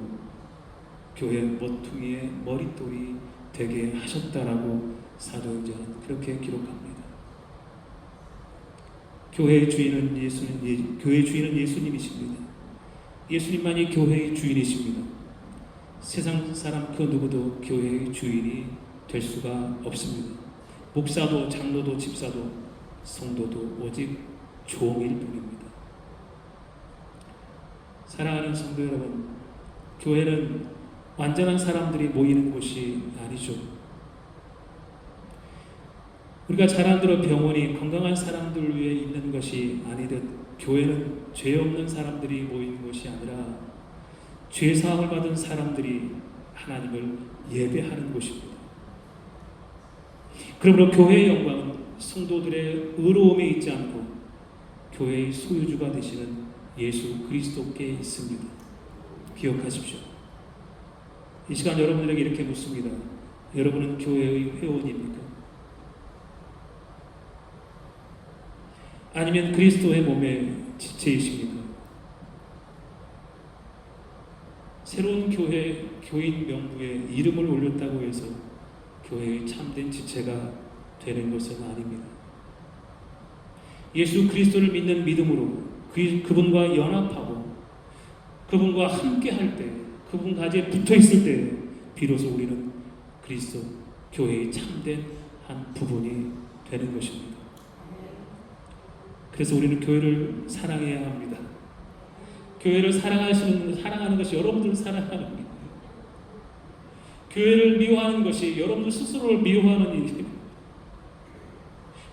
교회 모퉁이의 머릿돌이 되게 하셨다라고 사도행전은 그렇게 기록합니다. 교회의 주인은 예수님이십니다. 예수님만이 교회의 주인이십니다. 세상 사람 그 누구도 교회의 주인이 될 수가 없습니다. 목사도 장로도 집사도 성도도 오직 종일 뿐입니다. 사랑하는 성도 여러분, 교회는 완전한 사람들이 모이는 곳이 아니죠. 우리가 잘 알기로 병원이 건강한 사람들 위해 있는 것이 아니듯 교회는 죄 없는 사람들이 모이는 곳이 아니라 죄 사함을 받은 사람들이 하나님을 예배하는 곳입니다. 그러므로 교회의 영광은 성도들의 의로움에 있지 않고 교회의 소유주가 되시는 예수 그리스도께 있습니다. 기억하십시오. 이 시간 여러분들에게 이렇게 묻습니다. 여러분은 교회의 회원입니까? 아니면 그리스도의 몸의 지체이십니까? 새로운 교인 명부에 이름을 올렸다고 해서 교회의 참된 지체가 되는 것은 아닙니다. 예수 그리스도를 믿는 믿음으로 그분과 연합하고 그분과 함께 할 때, 그분 가지에 붙어 있을 때 비로소 우리는 그리스도 교회의 참된 한 부분이 되는 것입니다. 그래서 우리는 교회를 사랑해야 합니다. 교회를 사랑하는 것이 여러분들을 사랑하는 겁니다. 교회를 미워하는 것이 여러분들 스스로를 미워하는 일입니다.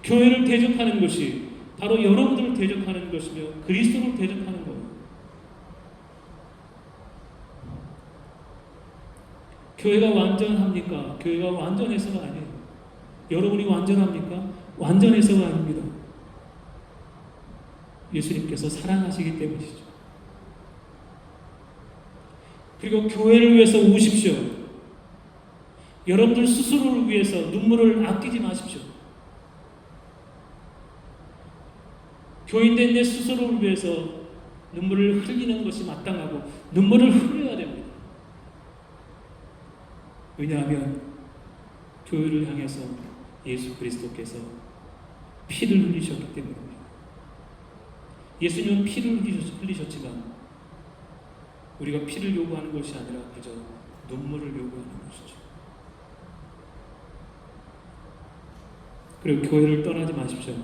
교회를 대적하는 것이 바로 여러분들을 대적하는 것이며 그리스도를 대적하는 거예요. 교회가 완전합니까? 교회가 완전해서가 아니에요. 여러분이 완전합니까? 완전해서가 아닙니다. 예수님께서 사랑하시기 때문이죠. 그리고 교회를 위해서 우십시오. 여러분들 스스로를 위해서 눈물을 아끼지 마십시오. 교인된 내 스스로를 위해서 눈물을 흘리는 것이 마땅하고 눈물을 흘려야 됩니다. 왜냐하면 교회를 향해서 예수 그리스도께서 피를 흘리셨기 때문입니다. 예수님은 피를 흘리셨지만 우리가 피를 요구하는 것이 아니라 그저 눈물을 요구하는 것이죠. 그리고 교회를 떠나지 마십시오.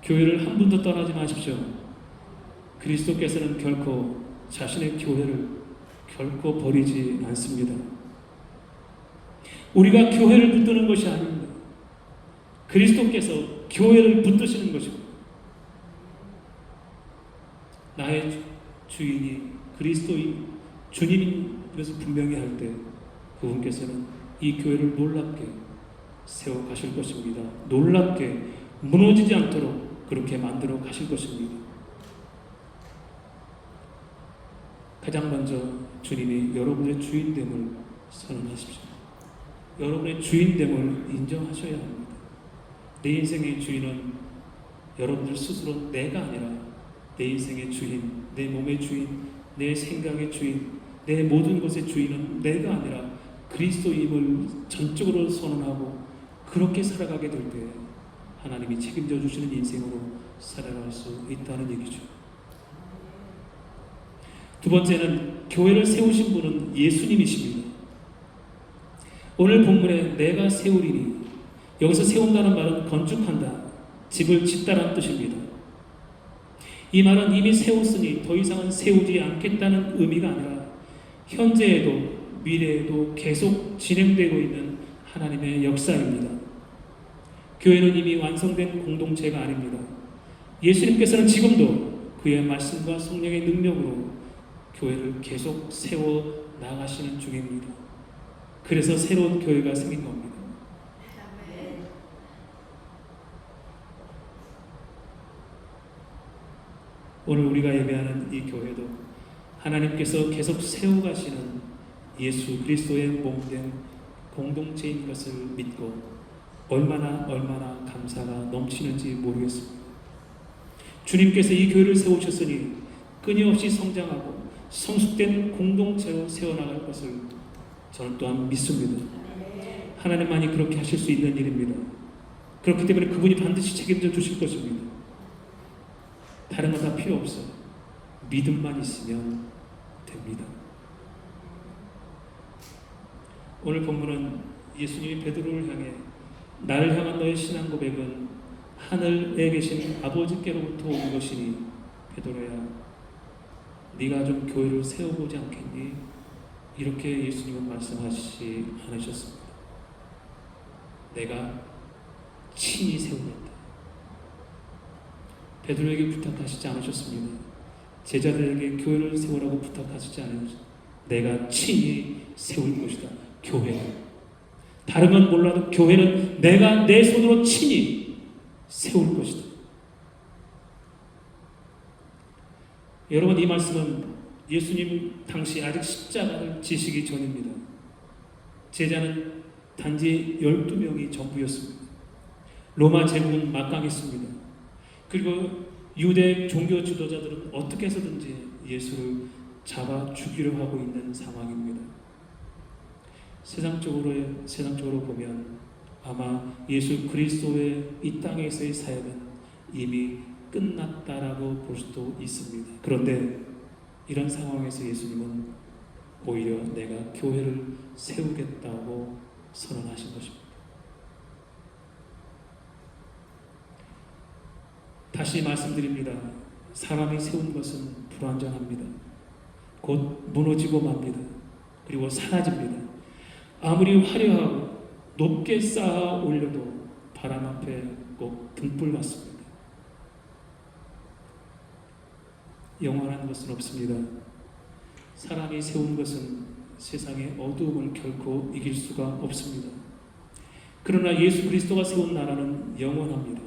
교회를 한 분도 떠나지 마십시오. 그리스도께서는 결코 자신의 교회를 결코 버리지 않습니다. 우리가 교회를 붙드는 것이 아닙니다. 그리스도께서 교회를 붙드시는 것입니다. 나의 주인이 그리스도인 주님인 것을 분명히 할 때 그분께서는 이 교회를 놀랍게 세워 가실 것입니다. 놀랍게 무너지지 않도록 그렇게 만들어 가실 것입니다. 가장 먼저 주님이 여러분의 주인됨을 선언하십시오. 여러분의 주인됨을 인정하셔야 합니다. 내 인생의 주인은 여러분들 스스로 내가 아니라 내 인생의 주인, 내 몸의 주인, 내 생각의 주인, 내 모든 것의 주인은 내가 아니라 그리스도임을 전적으로 선언하고 그렇게 살아가게 될 때 하나님이 책임져 주시는 인생으로 살아갈 수 있다는 얘기죠. 두 번째는 교회를 세우신 분은 예수님이십니다. 오늘 본문에 내가 세우리니, 여기서 세운다는 말은 건축한다, 집을 짓다라는 뜻입니다. 이 말은 이미 세웠으니 더 이상은 세우지 않겠다는 의미가 아니라 현재에도 미래에도 계속 진행되고 있는 하나님의 역사입니다. 교회는 이미 완성된 공동체가 아닙니다. 예수님께서는 지금도 그의 말씀과 성령의 능력으로 교회를 계속 세워 나가시는 중입니다. 그래서 새로운 교회가 생긴 겁니다. 오늘 우리가 예배하는 이 교회도 하나님께서 계속 세워가시는 예수 그리스도의 몸된 공동체인 것을 믿고 얼마나 감사가 넘치는지 모르겠습니다. 주님께서 이 교회를 세우셨으니 끊임없이 성장하고 성숙된 공동체로 세워나갈 것을 저는 또한 믿습니다. 하나님만이 그렇게 하실 수 있는 일입니다. 그렇기 때문에 그분이 반드시 책임져 주실 것입니다. 다른 건 다 필요 없어요. 믿음만 있으면 됩니다. 오늘 본문은 예수님이 베드로를 향해 나를 향한 너의 신앙 고백은 하늘에 계신 아버지께로부터 온 것이니 베드로야 네가 좀 교회를 세워보지 않겠니? 이렇게 예수님은 말씀하시지 않으셨습니다. 내가 친히 세우겠다. 베드로에게 부탁하시지 않으셨습니다. 제자들에게 교회를 세우라고 부탁하시지 않으셨습니다. 내가 친히 세울 것이다. 교회는. 다른 건 몰라도 교회는 내가 내 손으로 친히 세울 것이다. 여러분, 이 말씀은 예수님 당시 아직 십자가를 지시기 전입니다. 제자는 단지 12명이 전부였습니다. 로마 제국은 막강했습니다. 그리고 유대 종교 지도자들은 어떻게 해서든지 예수를 잡아 죽이려 하고 있는 상황입니다. 세상적으로 보면 아마 예수 그리스도의 이 땅에서의 사역은 이미 끝났다라고 볼 수도 있습니다. 그런데 이런 상황에서 예수님은 오히려 내가 교회를 세우겠다고 선언하신 것입니다. 다시 말씀드립니다. 사람이 세운 것은 불완전합니다. 곧 무너지고 맙니다. 그리고 사라집니다. 아무리 화려하고 높게 쌓아 올려도 바람 앞에 꼭 등불 같습니다. 영원한 것은 없습니다. 사람이 세운 것은 세상의 어두움을 결코 이길 수가 없습니다. 그러나 예수 그리스도가 세운 나라는 영원합니다.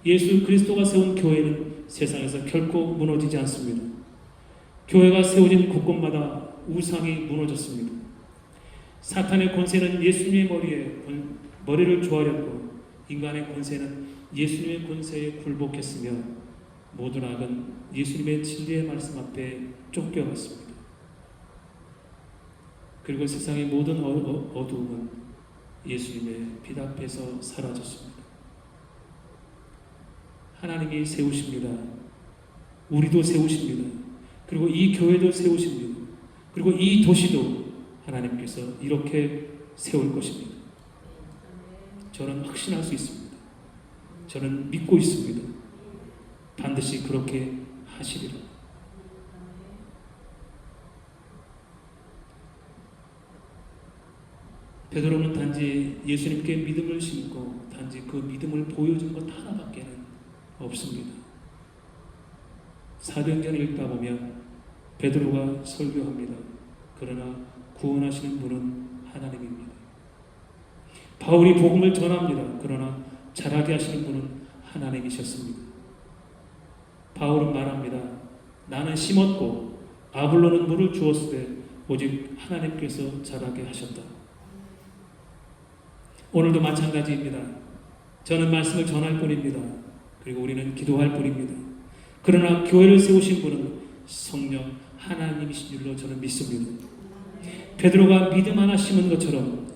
예수 그리스도가 세운 교회는 세상에서 결코 무너지지 않습니다. 교회가 세워진 곳곳마다 우상이 무너졌습니다. 사탄의 권세는 예수님의 머리를 조아렸고 인간의 권세는 예수님의 권세에 굴복했으며 모든 악은 예수님의 진리의 말씀 앞에 쫓겨갔습니다. 그리고 세상의 모든 어두움은 예수님의 빛 앞에서 사라졌습니다. 하나님이 세우십니다. 우리도 세우십니다. 그리고 이 교회도 세우십니다. 그리고 이 도시도 하나님께서 이렇게 세울 것입니다. 저는 확신할 수 있습니다. 저는 믿고 있습니다. 반드시 그렇게 하시리라. 베드로는 단지 예수님께 믿음을 심고 단지 그 믿음을 보여준 것 하나밖에는 없습니다. 사도행전 읽다 보면 베드로가 설교합니다. 그러나 구원하시는 분은 하나님입니다. 바울이 복음을 전합니다. 그러나 잘하게 하시는 분은 하나님이셨습니다. 바울은 말합니다. 나는 심었고 아볼로는 물을 주었을 때 오직 하나님께서 자라게 하셨다. 오늘도 마찬가지입니다. 저는 말씀을 전할 뿐입니다. 그리고 우리는 기도할 뿐입니다. 그러나 교회를 세우신 분은 성령 하나님이신 줄로 저는 믿습니다. 베드로가 믿음 하나 심은 것처럼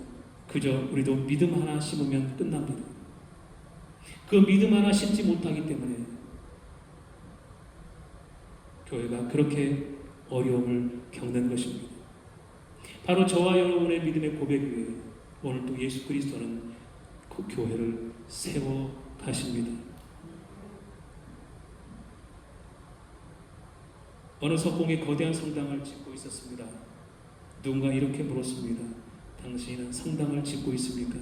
그저 우리도 믿음 하나 심으면 끝납니다. 그 믿음 하나 심지 못하기 때문에 교회가 그렇게 어려움을 겪는 것입니다. 바로 저와 여러분의 믿음의 고백 위에 오늘 또 예수 그리스도는 그 교회를 세워 가십니다. 어느 석공에 거대한 성당을 짓고 있었습니다. 누군가 이렇게 물었습니다. 당신은 성당을 짓고 있습니까?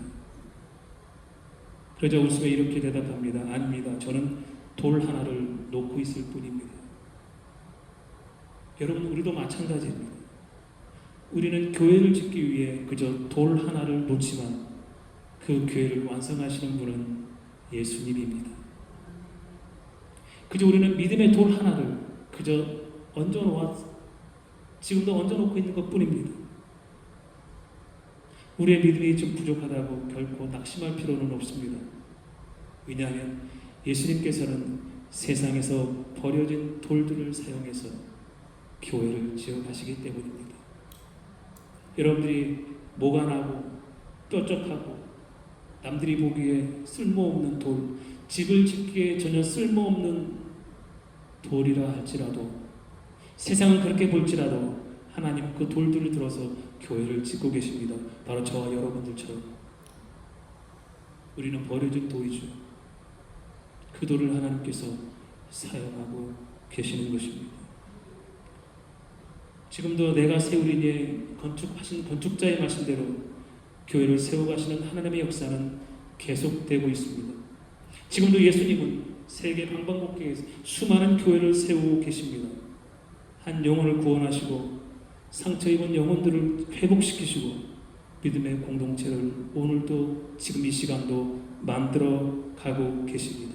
그러자 우스가 이렇게 대답합니다. 아닙니다. 저는 돌 하나를 놓고 있을 뿐입니다. 여러분, 우리도 마찬가지입니다. 우리는 교회를 짓기 위해 그저 돌 하나를 놓지만 그 교회를 완성하시는 분은 예수님입니다. 그저 우리는 믿음의 돌 하나를 그저 지금도 얹어놓고 있는 것 뿐입니다. 우리의 믿음이 좀 부족하다고 결코 낙심할 필요는 없습니다. 왜냐하면 예수님께서는 세상에서 버려진 돌들을 사용해서 교회를 지어가시기 때문입니다. 여러분들이 뭐가 나고 뾰족하고 남들이 보기에 쓸모없는 돌, 집을 짓기에 전혀 쓸모없는 돌이라 할지라도, 세상은 그렇게 볼지라도 하나님은 그 돌들을 들어서 교회를 짓고 계십니다. 바로 저와 여러분들처럼 우리는 버려진 돌이죠. 그 돌을 하나님께서 사용하고 계시는 것입니다. 지금도 내가 세우리니 건축하신 건축자의 말씀대로 교회를 세워가시는 하나님의 역사는 계속되고 있습니다. 지금도 예수님은 세계 방방곡곡에 수많은 교회를 세우고 계십니다. 한 영혼을 구원하시고 상처 입은 영혼들을 회복시키시고 믿음의 공동체를 오늘도 지금 이 시간도 만들어 가고 계십니다.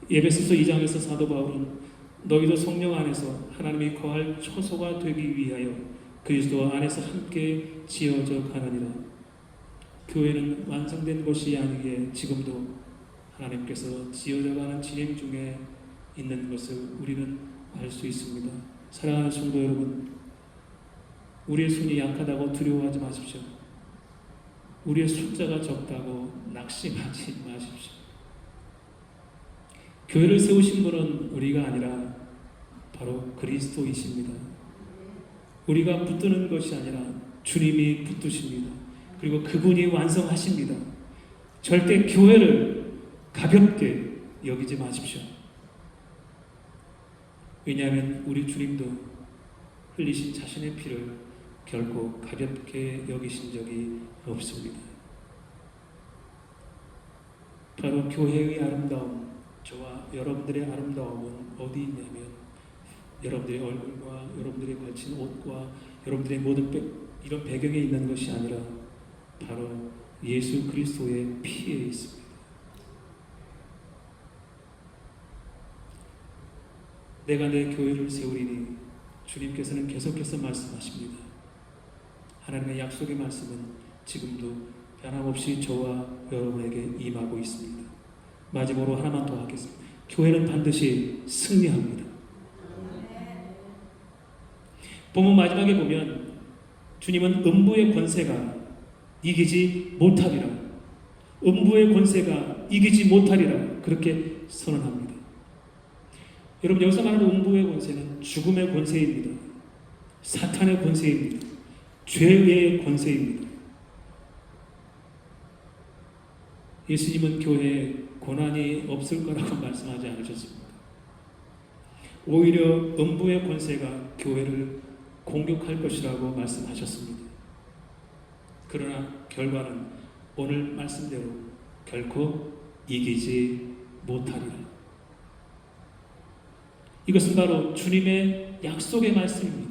에베소서 2장에서 사도 바울은 너희도 성령 안에서 하나님이 거할 초소가 되기 위하여 그리스도 안에서 함께 지어져 가느니라. 교회는 완성된 것이 아니기에 지금도 하나님께서 지어져가는 진행 중에 있는 것을 우리는 알 수 있습니다. 사랑하는 성도 여러분, 우리의 손이 약하다고 두려워하지 마십시오. 우리의 숫자가 적다고 낙심하지 마십시오. 교회를 세우신 분은 우리가 아니라 바로 그리스도이십니다. 우리가 붙드는 것이 아니라 주님이 붙드십니다. 그리고 그분이 완성하십니다. 절대 교회를 가볍게 여기지 마십시오. 왜냐하면 우리 주님도 흘리신 자신의 피를 결코 가볍게 여기신 적이 없습니다. 바로 교회의 아름다움, 저와 여러분들의 아름다움은 어디 있냐면 여러분들의 얼굴과 여러분들의 걸친 옷과 여러분들의 모든 이런 배경에 있는 것이 아니라 바로 예수 그리스도의 피에 있습니다. 내가 내 교회를 세우리니 주님께서는 계속해서 말씀하십니다. 하나님의 약속의 말씀은 지금도 변함없이 저와 여러분에게 임하고 있습니다. 마지막으로 하나만 더 하겠습니다. 교회는 반드시 승리합니다. 본문 마지막에 보면 주님은 음부의 권세가 이기지 못하리라, 음부의 권세가 이기지 못하리라 그렇게 선언합니다. 여러분, 여기서 말하는 음부의 권세는 죽음의 권세입니다. 사탄의 권세입니다. 죄의 권세입니다. 예수님은 교회에 고난이 없을 거라고 말씀하지 않으셨습니다. 오히려 음부의 권세가 교회를 공격할 것이라고 말씀하셨습니다. 그러나 결과는 오늘 말씀대로 결코 이기지 못하리라. 이것은 바로 주님의 약속의 말씀입니다.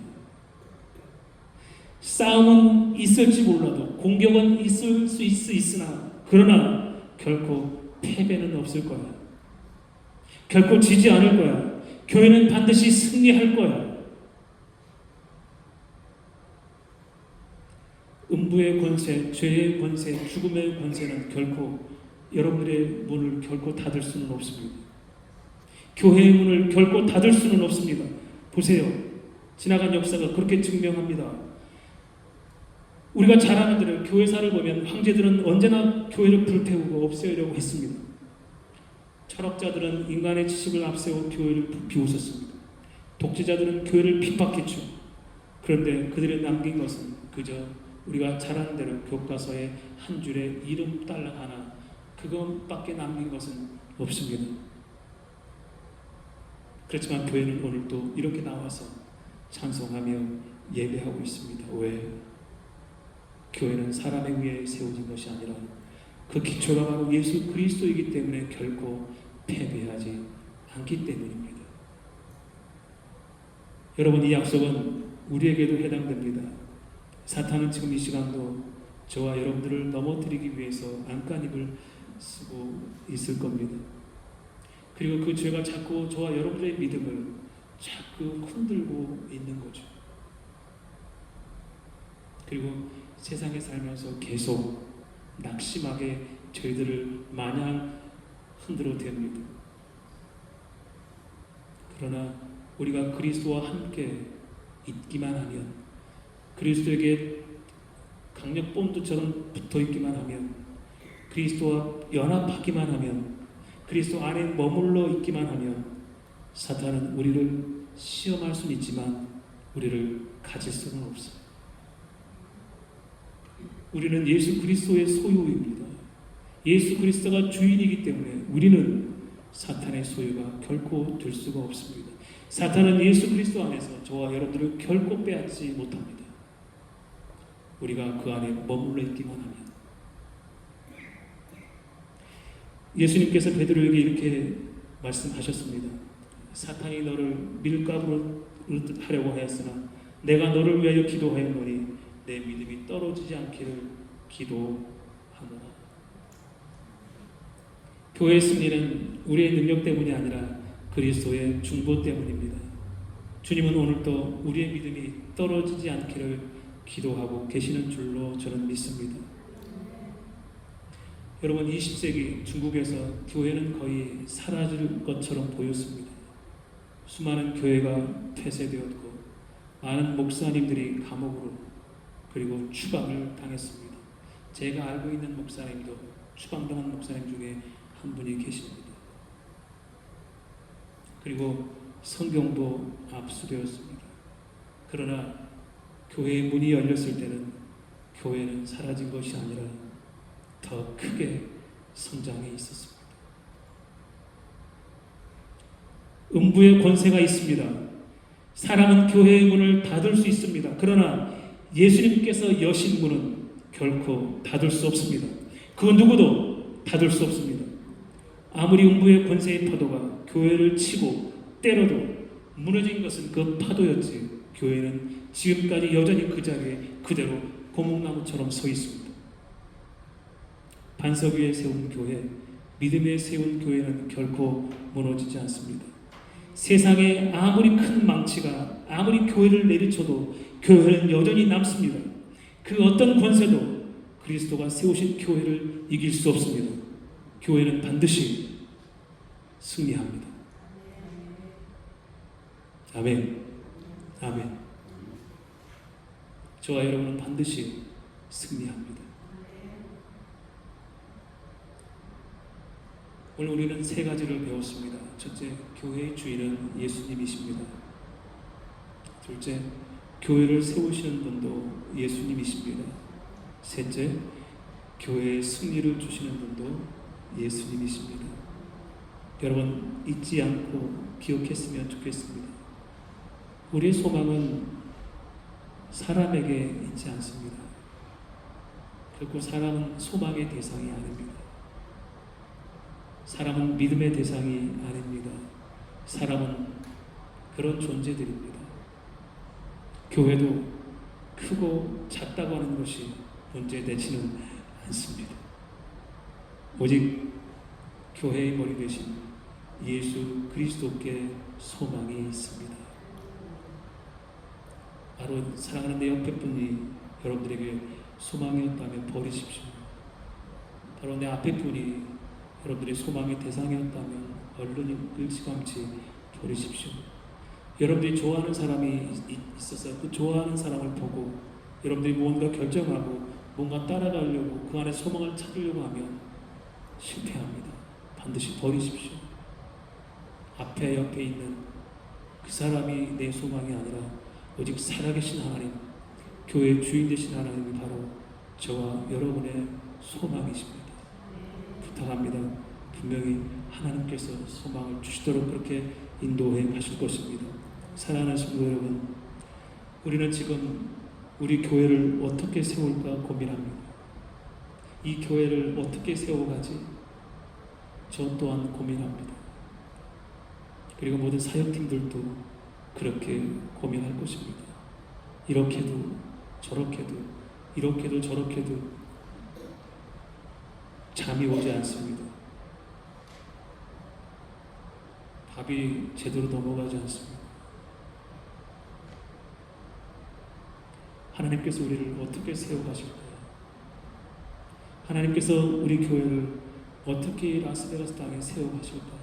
싸움은 있을지 몰라도, 공격은 있을 수 있으나 그러나 결코 패배는 없을 거야. 결코 지지 않을 거야. 교회는 반드시 승리할 거야. 음부의 권세, 죄의 권세, 죽음의 권세는 결코 여러분들의 문을 결코 닫을 수는 없습니다. 교회의 문을 결코 닫을 수는 없습니다. 보세요. 지나간 역사가 그렇게 증명합니다. 우리가 잘 아는 대로 교회사를 보면 황제들은 언제나 교회를 불태우고 없애려고 했습니다. 철학자들은 인간의 지식을 앞세워 교회를 비웃었습니다. 독재자들은 교회를 핍박했죠. 그런데 그들이 남긴 것은 그저 우리가 잘 아는 대로 교과서에 한 줄에 이름 딸랑 하나, 그것밖에 남긴 것은 없습니다. 그렇지만 교회는 오늘도 이렇게 나와서 찬송하며 예배하고 있습니다. 왜? 교회는 사람에 의해 세워진 것이 아니라 그 기초가 바로 예수 그리스도이기 때문에 결코 패배하지 않기 때문입니다. 여러분, 이 약속은 우리에게도 해당됩니다. 사탄은 지금 이 시간도 저와 여러분들을 넘어뜨리기 위해서 안간힘을 쓰고 있을 겁니다. 그리고 그 죄가 자꾸 저와 여러분들의 믿음을 자꾸 흔들고 있는 거죠. 그리고 세상에 살면서 계속 낙심하게 저희들을 마냥 흔들어 댑니다. 그러나 우리가 그리스도와 함께 있기만 하면, 그리스도에게 강력 본드처럼 붙어 있기만 하면, 그리스도와 연합하기만 하면, 그리스도 안에 머물러 있기만 하면 사탄은 우리를 시험할 수는 있지만 우리를 가질 수는 없어요. 우리는 예수 그리스도의 소유입니다. 예수 그리스도가 주인이기 때문에 우리는 사탄의 소유가 결코 될 수가 없습니다. 사탄은 예수 그리스도 안에서 저와 여러분들을 결코 빼앗지 못합니다. 우리가 그 안에 머물러 있기만 하면. 예수님께서 베드로에게 이렇게 말씀하셨습니다. 사탄이 너를 밀가부로 하려고 하였으나 내가 너를 위하여 기도하였노니 내 믿음이 떨어지지 않기를 기도하노라. 교회의 승리는 우리의 능력 때문이 아니라 그리스도의 중보 때문입니다. 주님은 오늘도 우리의 믿음이 떨어지지 않기를 기도하고 계시는 줄로 저는 믿습니다. 여러분, 20세기 중국에서 교회는 거의 사라질 것처럼 보였습니다. 수많은 교회가 폐쇄되었고 많은 목사님들이 감옥으로 그리고 추방을 당했습니다. 제가 알고 있는 목사님도 추방당한 목사님 중에 한 분이 계십니다. 그리고 성경도 압수되었습니다. 그러나 교회의 문이 열렸을 때는 교회는 사라진 것이 아니라 더 크게 성장해 있었습니다. 음부의 권세가 있습니다. 사람은 교회의 문을 닫을 수 있습니다. 그러나 예수님께서 여신 문은 결코 닫을 수 없습니다. 그 누구도 닫을 수 없습니다. 아무리 음부의 권세의 파도가 교회를 치고 때려도 무너진 것은 그 파도였지, 교회는 지금까지 여전히 그 자리에 그대로 고목나무처럼 서 있습니다. 반석 위에 세운 교회, 믿음에 세운 교회는 결코 무너지지 않습니다. 세상에 아무리 큰 망치가 아무리 교회를 내리쳐도 교회는 여전히 남습니다. 그 어떤 권세도 그리스도가 세우신 교회를 이길 수 없습니다. 교회는 반드시 승리합니다. 아멘. 아멘. 저와 여러분은 반드시 승리합니다. 오늘 우리는 세 가지를 배웠습니다. 첫째, 교회의 주인은 예수님이십니다. 둘째, 교회를 세우시는 분도 예수님이십니다. 셋째, 교회의 승리를 주시는 분도 예수님이십니다. 여러분, 잊지 않고 기억했으면 좋겠습니다. 우리의 소망은 사람에게 있지 않습니다. 결코 사람은 소망의 대상이 아닙니다. 사람은 믿음의 대상이 아닙니다. 사람은 그런 존재들입니다. 교회도 크고 작다고 하는 것이 문제되지는 않습니다. 오직 교회의 머리 되신 예수 그리스도께 소망이 있습니다. 바로 사랑하는 내 옆에 분이 여러분들에게 소망이었다면 버리십시오. 바로 내 앞에 분이 여러분들의 소망의 대상이었다면 얼른 일찌감치 버리십시오. 여러분들이 좋아하는 사람이 있어서 그 좋아하는 사람을 보고 여러분들이 뭔가 결정하고 뭔가 따라가려고 그 안에 소망을 찾으려고 하면 실패합니다. 반드시 버리십시오. 앞에 옆에 있는 그 사람이 내 소망이 아니라 오직 살아계신 하나님, 교회의 주인 되신 하나님이 바로 저와 여러분의 소망이십니다. 부탁합니다. 분명히 하나님께서 소망을 주시도록 그렇게 인도해 가실 것입니다. 사랑하는 성도 여러분, 우리는 지금 우리 교회를 어떻게 세울까 고민합니다. 이 교회를 어떻게 세워가지? 저 또한 고민합니다. 그리고 모든 사역팀들도 그렇게 고민할 것입니다. 이렇게도 저렇게도 이렇게도 저렇게도 잠이 오지 않습니다. 밥이 제대로 넘어가지 않습니다. 하나님께서 우리를 어떻게 세워가실까요? 하나님께서 우리 교회를 어떻게 라스베가스 땅에 세워가실까요?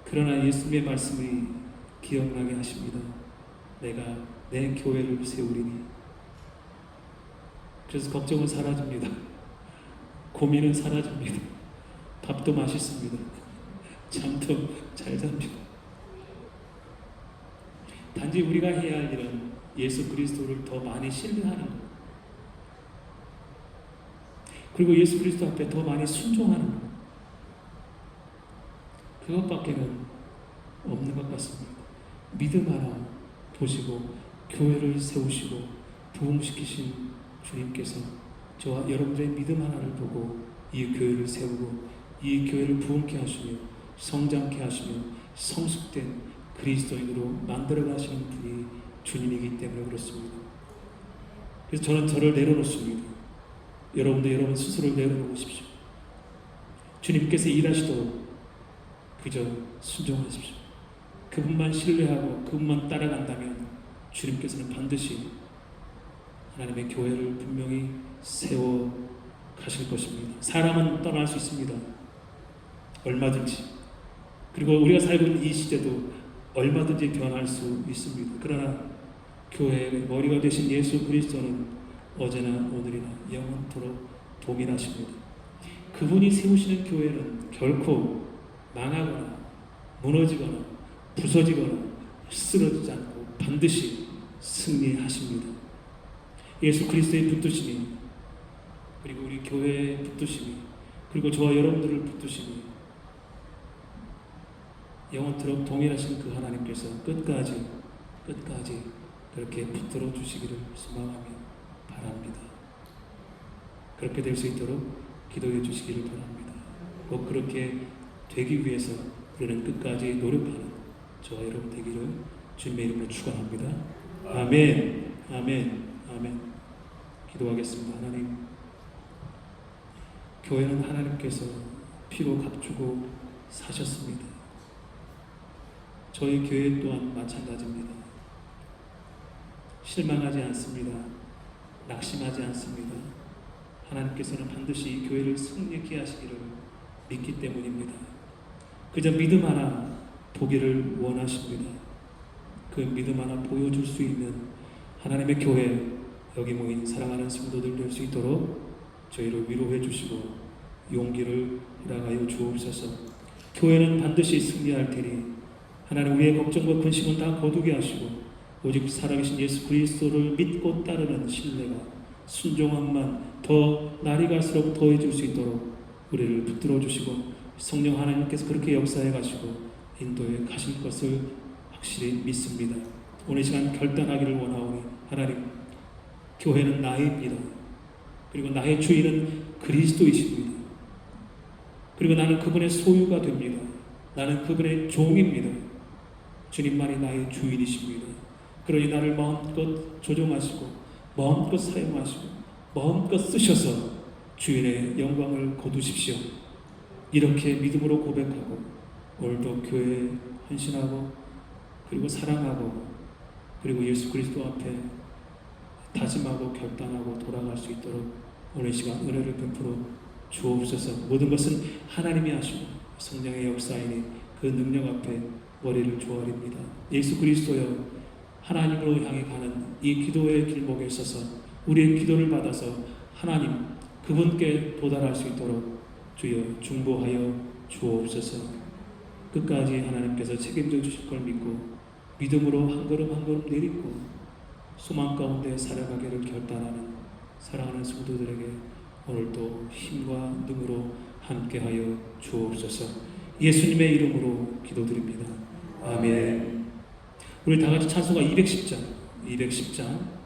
그러나 예수님의 말씀이 기억나게 하십니다. 내가 내 교회를 세우리니. 그래서 걱정은 사라집니다. 고민은 사라집니다. 밥도 맛있습니다. 잠도 잘 잡니다. 단지 우리가 해야 할 일은 예수 그리스도를 더 많이 신뢰하는 것, 그리고 예수 그리스도 앞에 더 많이 순종하는 것, 그것밖에는 없는 것 같습니다. 믿음 하나 보시고 교회를 세우시고 부흥시키신 주님께서 저와 여러분들의 믿음 하나를 보고 이 교회를 세우고 이 교회를 부흥케 하시며 성장케 하시며 성숙된 그리스도인으로 만들어 가시는 분이 주님이기 때문에 그렇습니다. 그래서 저는 저를 내려놓습니다. 여러분도 여러분 스스로를 내려놓으십시오. 주님께서 일하시도록 그저 순종하십시오. 그분만 신뢰하고 그분만 따라간다면 주님께서는 반드시 하나님의 교회를 분명히 세워 가실 것입니다. 사람은 떠날 수 있습니다. 얼마든지. 그리고 우리가 살고 있는 이 시대도 얼마든지 변할 수 있습니다. 그러나 교회의 머리가 되신 예수 그리스도는 어제나 오늘이나 영원토록 동일하십니다. 그분이 세우시는 교회는 결코 망하거나 무너지거나 부서지거나 쓰러지지 않고 반드시 승리하십니다. 예수 그리스도의 붙드심이, 그리고 우리 교회의 붙드심이, 그리고 저와 여러분들을 붙드심이 영원토록 동일하신 그 하나님께서 끝까지 그렇게 붙들어 주시기를 소망하며 바랍니다. 그렇게 될 수 있도록 기도해 주시기를 바랍니다. 꼭 그렇게 되기 위해서 우리는 끝까지 노력하는 저와 여러분 되기를 주님의 이름으로 축원합니다. 아멘, 아멘, 아멘. 기도하겠습니다. 하나님, 교회는 하나님께서 피로 값주고 사셨습니다. 저희 교회 또한 마찬가지입니다. 실망하지 않습니다. 낙심하지 않습니다. 하나님께서는 반드시 이 교회를 승리케 하시기를 믿기 때문입니다. 그저 믿음 하나 보기를 원하십니다. 그 믿음 하나 보여줄 수 있는 하나님의 교회, 여기 모인 사랑하는 성도들 될 수 있도록 저희를 위로해 주시고 용기를 허락하여 주옵소서. 교회는 반드시 승리할 테니 하나님, 우리의 걱정과 근심은 다 거두게 하시고 오직 살아계신 예수 그리스도를 믿고 따르는 신뢰가, 순종함만 더 날이 갈수록 더해질 수 있도록 우리를 붙들어 주시고 성령 하나님께서 그렇게 역사해 가시고 인도해 가실 것을 확실히 믿습니다. 오늘 시간 결단하기를 원하오니 하나님, 교회는 나입니다. 그리고 나의 주인은 그리스도이십니다. 그리고 나는 그분의 소유가 됩니다. 나는 그분의 종입니다. 주님만이 나의 주인이십니다. 그러니 나를 마음껏 조종하시고 마음껏 사용하시고 마음껏 쓰셔서 주인의 영광을 거두십시오. 이렇게 믿음으로 고백하고 오늘도 교회에 헌신하고 그리고 사랑하고 그리고 예수 그리스도 앞에 다짐하고 결단하고 돌아갈 수 있도록 오늘 시간 은혜를 베풀어 주옵소서. 모든 것은 하나님이 하시고 성령의 역사이니 그 능력 앞에 머리를 조아립니다. 예수 그리스도여, 하나님으로 향해 가는 이 기도의 길목에 있어서 우리의 기도를 받아서 하나님 그분께 도달할 수 있도록 주여 중보하여 주옵소서. 끝까지 하나님께서 책임져 주실 걸 믿고 믿음으로 한 걸음 한 걸음 내딛고 소망 가운데 살아가기를 결단하는 사랑하는 성도들에게 오늘도 힘과 능으로 함께하여 주옵소서. 예수님의 이름으로 기도드립니다. 아멘. 우리 다 같이 찬송가 210장, 210장.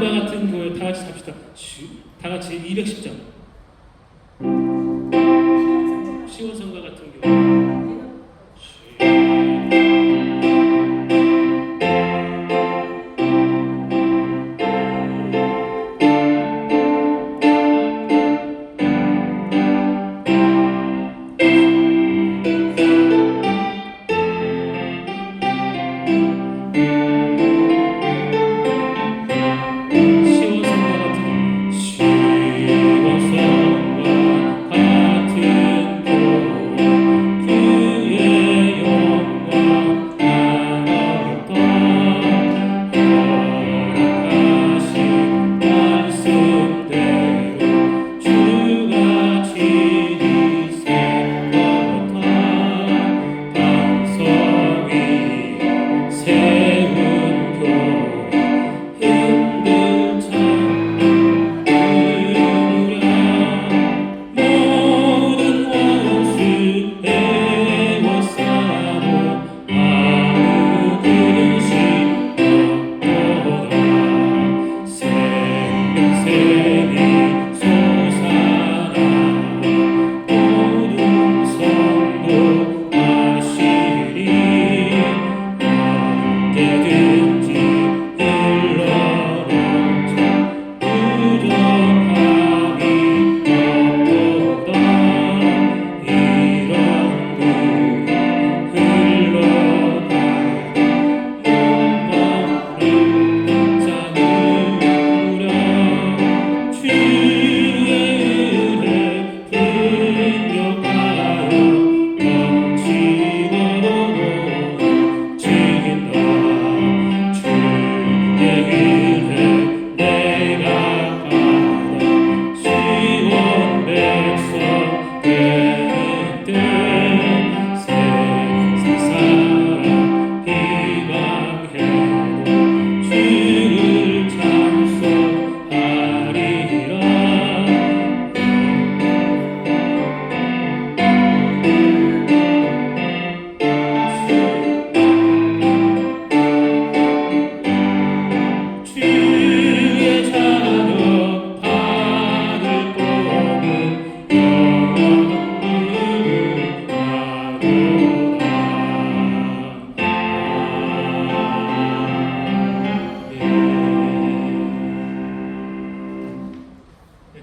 여러분과 같은 교회 다 같이 합시다. 다 같이 210장. 시원성과 같은 교회.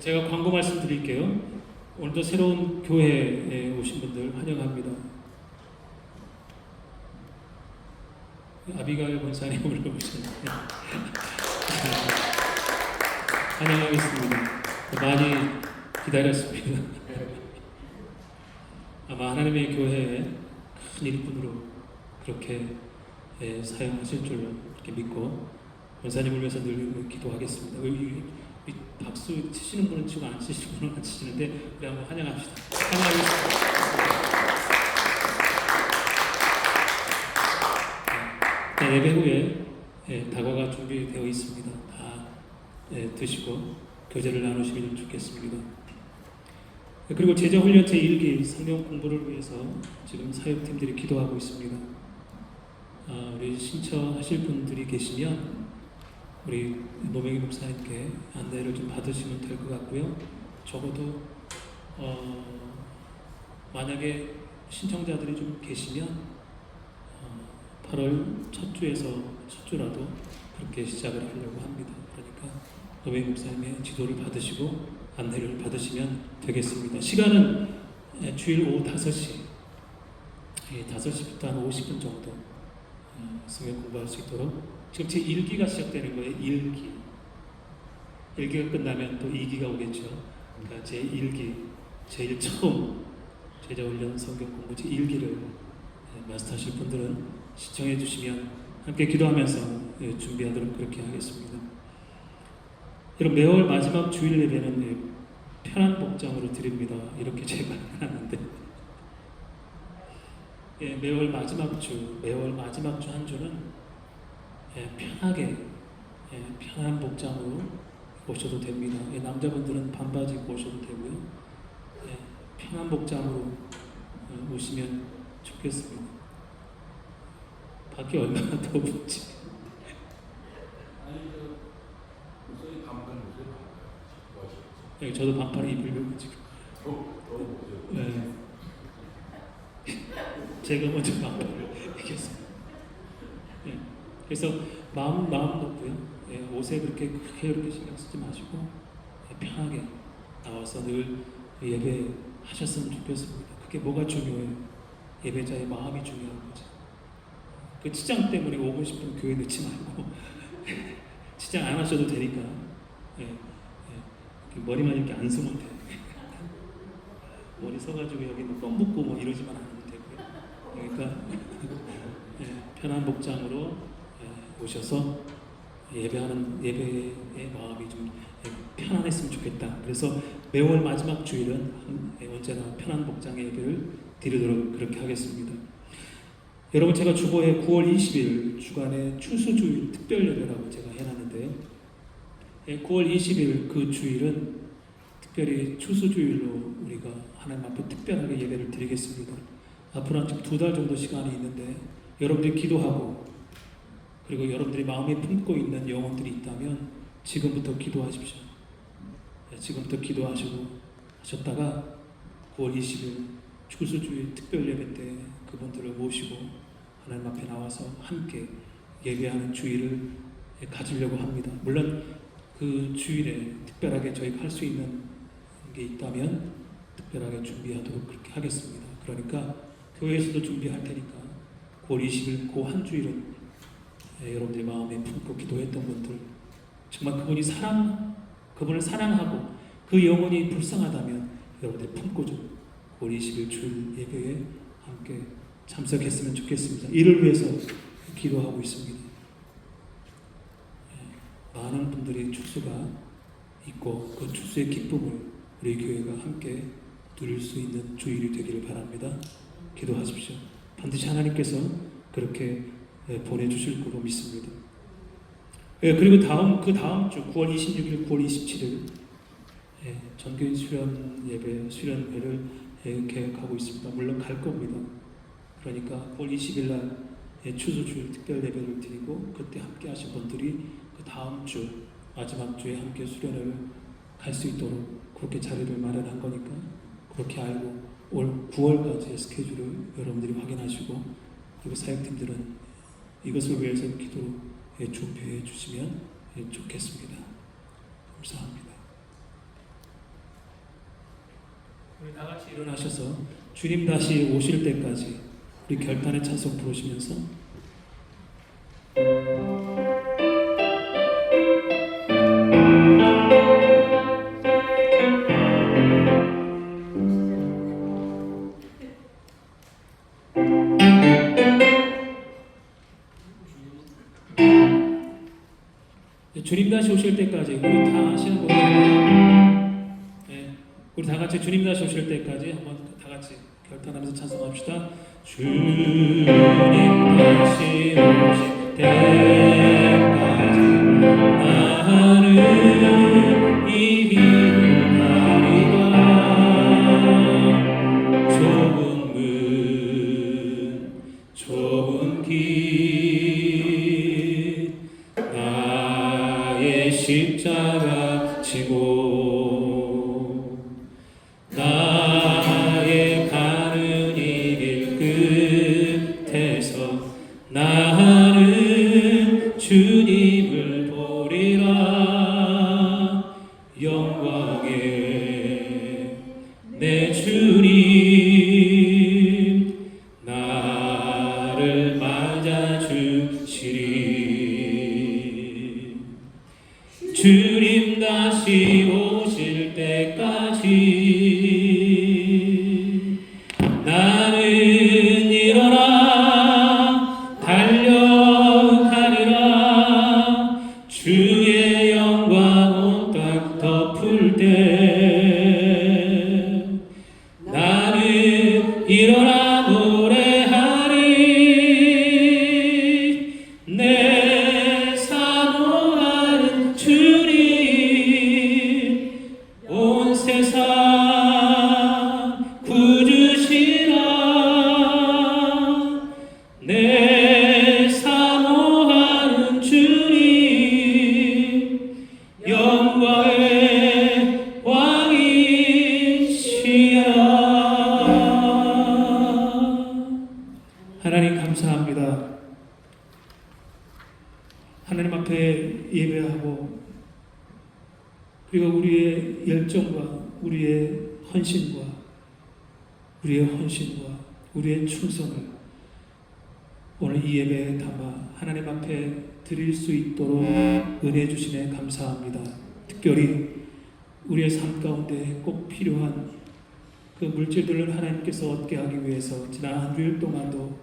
제가 광고 말씀드릴게요. 오늘도 새로운 교회에 오신 분들 환영합니다. 아비가일 권사님 오늘 오셨는데 환영하겠습니다. 많이 기다렸습니다. 아마 하나님의 교회에 큰 일꾼으로 그렇게 사용하실 줄로 그렇게 믿고 권사님을 위해서 늘 기도하겠습니다. 이 박수 치시는 분은 지금 안 치시는 분은 안 치시는데 우리 한번 환영합시다. 환영하겠습니다. 예배 후에 다과가 준비되어 있습니다. 다 드시고 교제를 나누시면 좋겠습니다. 그리고 제자훈련 제1기 성경 공부를 위해서 지금 사역팀들이 기도하고 있습니다. 우리 신청하실 분들이 계시면 우리 노명희 목사님께 안내를 좀 받으시면 될 것 같고요. 적어도 만약에 신청자들이 좀 계시면 8월 첫 주라도 그렇게 시작을 하려고 합니다. 그러니까 노명희 목사님의 지도를 받으시고 안내를 받으시면 되겠습니다. 시간은 주일 오후 5시, 5시부터 한 50분 정도 성경 공부할 수 있도록. 지금 제 1기가 시작되는 거예요. 1기. 1기가 끝나면 또 2기가 오겠죠. 그러니까 제 1기, 제일 처음 제자훈련 성경 공부 제 1기를 마스터하실 분들은 시청해 주시면 함께 기도하면서 준비하도록 그렇게 하겠습니다. 여러분, 매월 마지막 주일 예배는 편한 복장으로 드립니다. 이렇게 제가 하는데 매월 마지막 주 한 주는 편하게 편한 복장으로 오셔도 됩니다. 남자분들은 반바지 입고 오셔도 되고요. 편한 복장으로 오시면 좋겠습니다. 밖에 얼마나 더운지. 저도 반팔을 입으려고 지금. 네. 제가 먼저 반팔을 입겠습니다. 네. 그래서 마음 놓고요. 예, 옷에 그렇게 크게 이렇게 신경 쓰지 마시고 편하게 나와서 늘 예배하셨으면 좋겠습니다. 그게 뭐가 중요해요? 예배자의 마음이 중요한 거죠. 그 치장 때문에 오고 싶은 교회 넣지 말고 치장 안 하셔도 되니까 머리만 이렇게 안 쓰면 돼요. 머리 써가지고 여기 껌 붙고 뭐 이러지만 않으면 되고요. 그러니까 편한 복장으로 오셔서 예배의 마음이 좀 편안했으면 좋겠다. 그래서 매월 마지막 주일은 언제나 편한 복장의 예배를 드리도록 그렇게 하겠습니다. 여러분, 제가 주보에 9월 20일 주간의 추수주일 특별예배라고 제가 해놨는데요. 9월 20일 그 주일은 특별히 추수주일로 우리가 하나님 앞에 특별하게 예배를 드리겠습니다. 앞으로 한 2달 정도 시간이 있는데 여러분들이 기도하고 그리고 여러분들이 마음에 품고 있는 영혼들이 있다면 지금부터 기도하십시오. 지금부터 기도하시고 하셨다가 9월 20일 추수주일 특별예배 때 그분들을 모시고 하나님 앞에 나와서 함께 예배하는 주일을 가지려고 합니다. 물론 그 주일에 특별하게 저희가 할 수 있는 게 있다면 특별하게 준비하도록 그렇게 하겠습니다. 그러니까 교회에서도 준비할 테니까 9월 20일 그 한 주일은 여러분들이 마음에 품고 기도했던 분들, 정말 그분을 사랑하고 그 영혼이 불쌍하다면 여러분들이 품고 좀 9월 20일 주일 예배에 함께 참석했으면 좋겠습니다. 이를 위해서 기도하고 있습니다. 많은 분들이 추수가 있고 그 추수의 기쁨을 우리 교회가 함께 누릴 수 있는 주일이 되기를 바랍니다. 기도하십시오. 반드시 하나님께서 그렇게 보내주실 거로 믿습니다. 그리고 그 다음 주 9월 26일, 9월 27일 전교인 수련회를 계획하고 있습니다. 물론 갈 겁니다. 그러니까 9월 20일 날 추수주일 특별 예배를 드리고 그때 함께 하신 분들이 그 다음 주 마지막 주에 함께 수련회를 갈 수 있도록 그렇게 자리를 마련한 거니까 그렇게 알고 올 9월까지의 스케줄을 여러분들이 확인하시고 그리고 사역팀들은 이것을 위해서 기도로 준비해 주시면 좋겠습니다. 감사합니다. 우리 다 같이 일어나셔서 주님 다시 오실 때까지 우리 결단의 찬송 부르시면서 주님 다시 오실 때까지 우리 다 하시는 거예요. 우리 다 같이 주님 다시 오실 때까지 한번 다 같이 결단하면서 찬송합시다. 주님 다시 오실 때까지 나는 이 길을 가리라. 좁은 문 좁은 길 나의 십자가 지고 나의 가는 이 길 끝에서 나는 주님을 보리라. 영광의 내 주님 나를 맞아주시리. 주님 다시 오실 때까지 나는 일어나 달려가리라. 주의 영광 온 땅 덮을 때 나는 일어나 노래하리. 내 사모하는 주님 온 세상 구주시라. 내 사모하는 주님 영광의 왕 그리고 우리의 열정과 우리의 헌신과 우리의 충성을 오늘 이 예배에 담아 하나님 앞에 드릴 수 있도록 은혜 주시네 감사합니다. 특별히 우리의 삶 가운데 꼭 필요한 그 물질들을 하나님께서 얻게 하기 위해서 지난 한 주일 동안도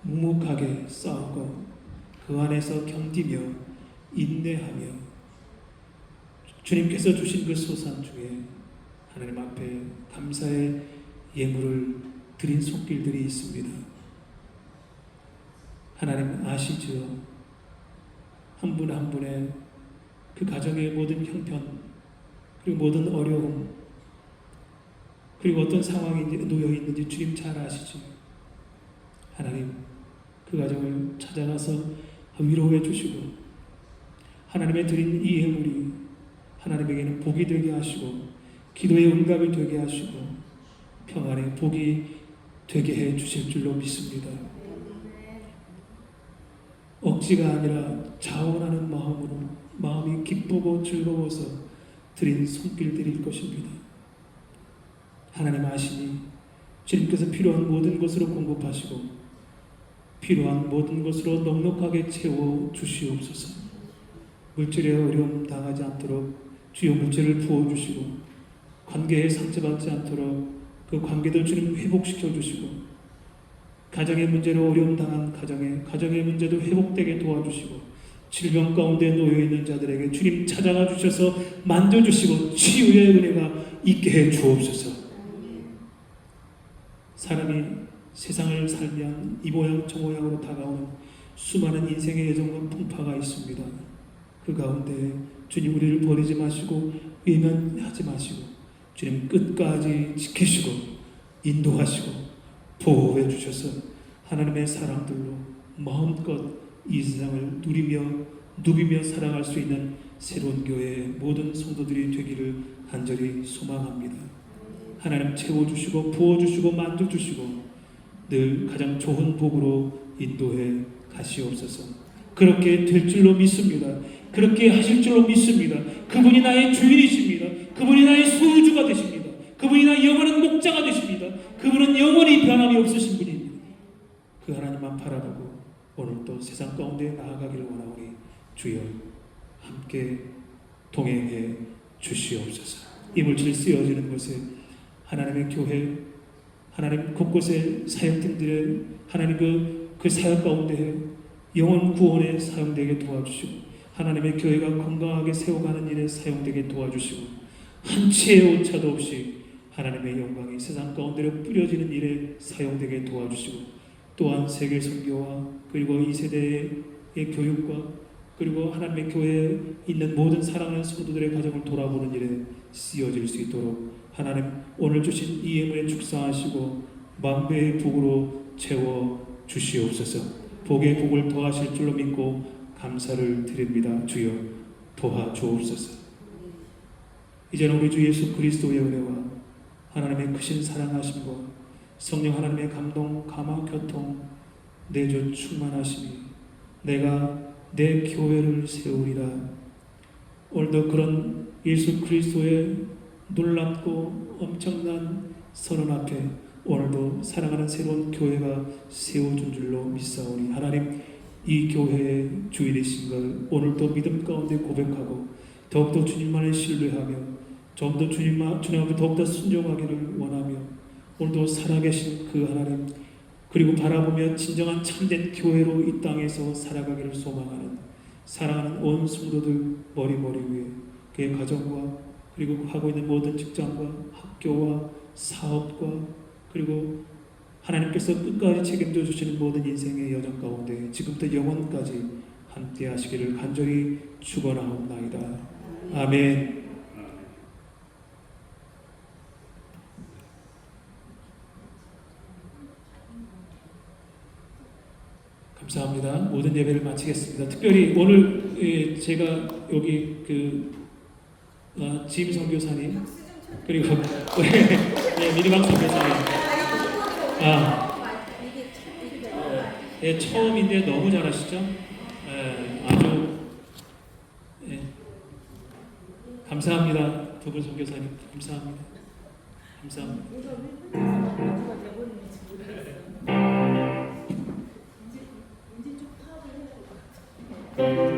묵묵하게 싸우고 그 안에서 견디며 인내하며 주님께서 주신 그 소산 중에 하나님 앞에 감사의 예물을 드린 손길들이 있습니다. 하나님 아시죠? 한 분 한 분의 그 가정의 모든 형편 그리고 모든 어려움 그리고 어떤 상황이 놓여 있는지 주님 잘 아시죠? 하나님 그 가정을 찾아가서 위로해 주시고 하나님의 드린 이 예물이 하나님에게는 복이 되게 하시고 기도의 응답이 되게 하시고 평안의 복이 되게 해 주실 줄로 믿습니다. 억지가 아니라 자원하는 마음으로 마음이 기쁘고 즐거워서 드린 손길들일 것입니다. 하나님 아시니 주님께서 필요한 모든 것으로 공급하시고 필요한 모든 것으로 넉넉하게 채워 주시옵소서. 물질에 어려움 당하지 않도록 주여 물질을 부어주시고 관계에 상처받지 않도록 그 관계도 주님 회복시켜 주시고 가정의 문제로 어려움 당한 가정의 문제도 회복되게 도와주시고 질병 가운데 놓여 있는 자들에게 주님 찾아가 주셔서 만져주시고 치유의 은혜가 있게 해 주옵소서. 사람이 세상을 살면 이 모양 저 모양으로 다가오는 수많은 인생의 여정과 풍파가 있습니다. 그 가운데 주님 우리를 버리지 마시고 외면하지 마시고 주님 끝까지 지키시고 인도하시고 보호해 주셔서 하나님의 사랑들로 마음껏 이 세상을 누비며 살아갈 수 있는 새로운 교회의 모든 성도들이 되기를 간절히 소망합니다. 하나님 채워주시고 부어주시고 만져주시고 늘 가장 좋은 복으로 인도해 가시옵소서. 그렇게 될 줄로 믿습니다. 그렇게 하실 줄로 믿습니다. 그분이 나의 주인이십니다. 그분이 나의 소유주가 되십니다. 그분이 나의 영원한 목자가 되십니다. 그분은 영원히 변함이 없으신 분입니다. 그 하나님만 바라보고 오늘도 세상 가운데 나아가기를 원하오니 주여 함께 동행해 주시옵소서. 이 물질 쓰여지는 곳에 하나님의 교회 하나님 곳곳에 사역팀들의 하나님 그 사역 가운데 영혼 구원에 사용되게 도와주시고 하나님의 교회가 건강하게 세워가는 일에 사용되게 도와주시고 한 치의 오차도 없이 하나님의 영광이 세상 가운데로 뿌려지는 일에 사용되게 도와주시고 또한 세계 선교와 그리고 이 세대의 교육과 그리고 하나님의 교회에 있는 모든 사랑하는 성도들의 가정을 돌아보는 일에 쓰여질 수 있도록 하나님 오늘 주신 이 예물에 축사하시고 만배의 복으로 채워 주시옵소서. 복의 복을 더하실 줄로 믿고 감사를 드립니다. 주여 도와주옵소서. 이제는 우리 주 예수 그리스도의 은혜와 하나님의 크신 사랑하심과 성령 하나님의 감동, 감화, 교통, 내주 충만하심이 내가 내 교회를 세우리라. 오늘도 그런 예수 그리스도의 놀랍고 엄청난 선언 앞에 오늘도 사랑하는 새로운 교회가 세워준 줄로 믿사오니 하나님 이 교회의 주인이신 걸 오늘도 믿음 가운데 고백하고 더욱더 주님만을 신뢰하며 좀더 주님 앞에 더욱더 순종하기를 원하며 오늘도 살아계신 그 하나님 그리고 바라보며 진정한 참된 교회로 이 땅에서 살아가기를 소망하는 사랑하는 온 성도들 머리 위에 그의 가정과 그리고 하고 있는 모든 직장과 학교와 사업과 그리고 하나님께서 끝까지 책임져 주시는 모든 인생의 여정 가운데 지금부터 영원까지 함께 하시기를 간절히 축원하옵나이다. 아멘. 감사합니다. 모든 예배를 마치겠습니다. 특별히 오늘 제가 여기 지임 선교사님 그리고 미리방 선교사님 처음인데 너무 잘하시죠? 아주 감사합니다. 두 분 선교사님 감사합니다. 감사합니다. 이거 누가 돼버리는지 모르겠어요. 이제 좀 파악을 해야 될 것 같아요.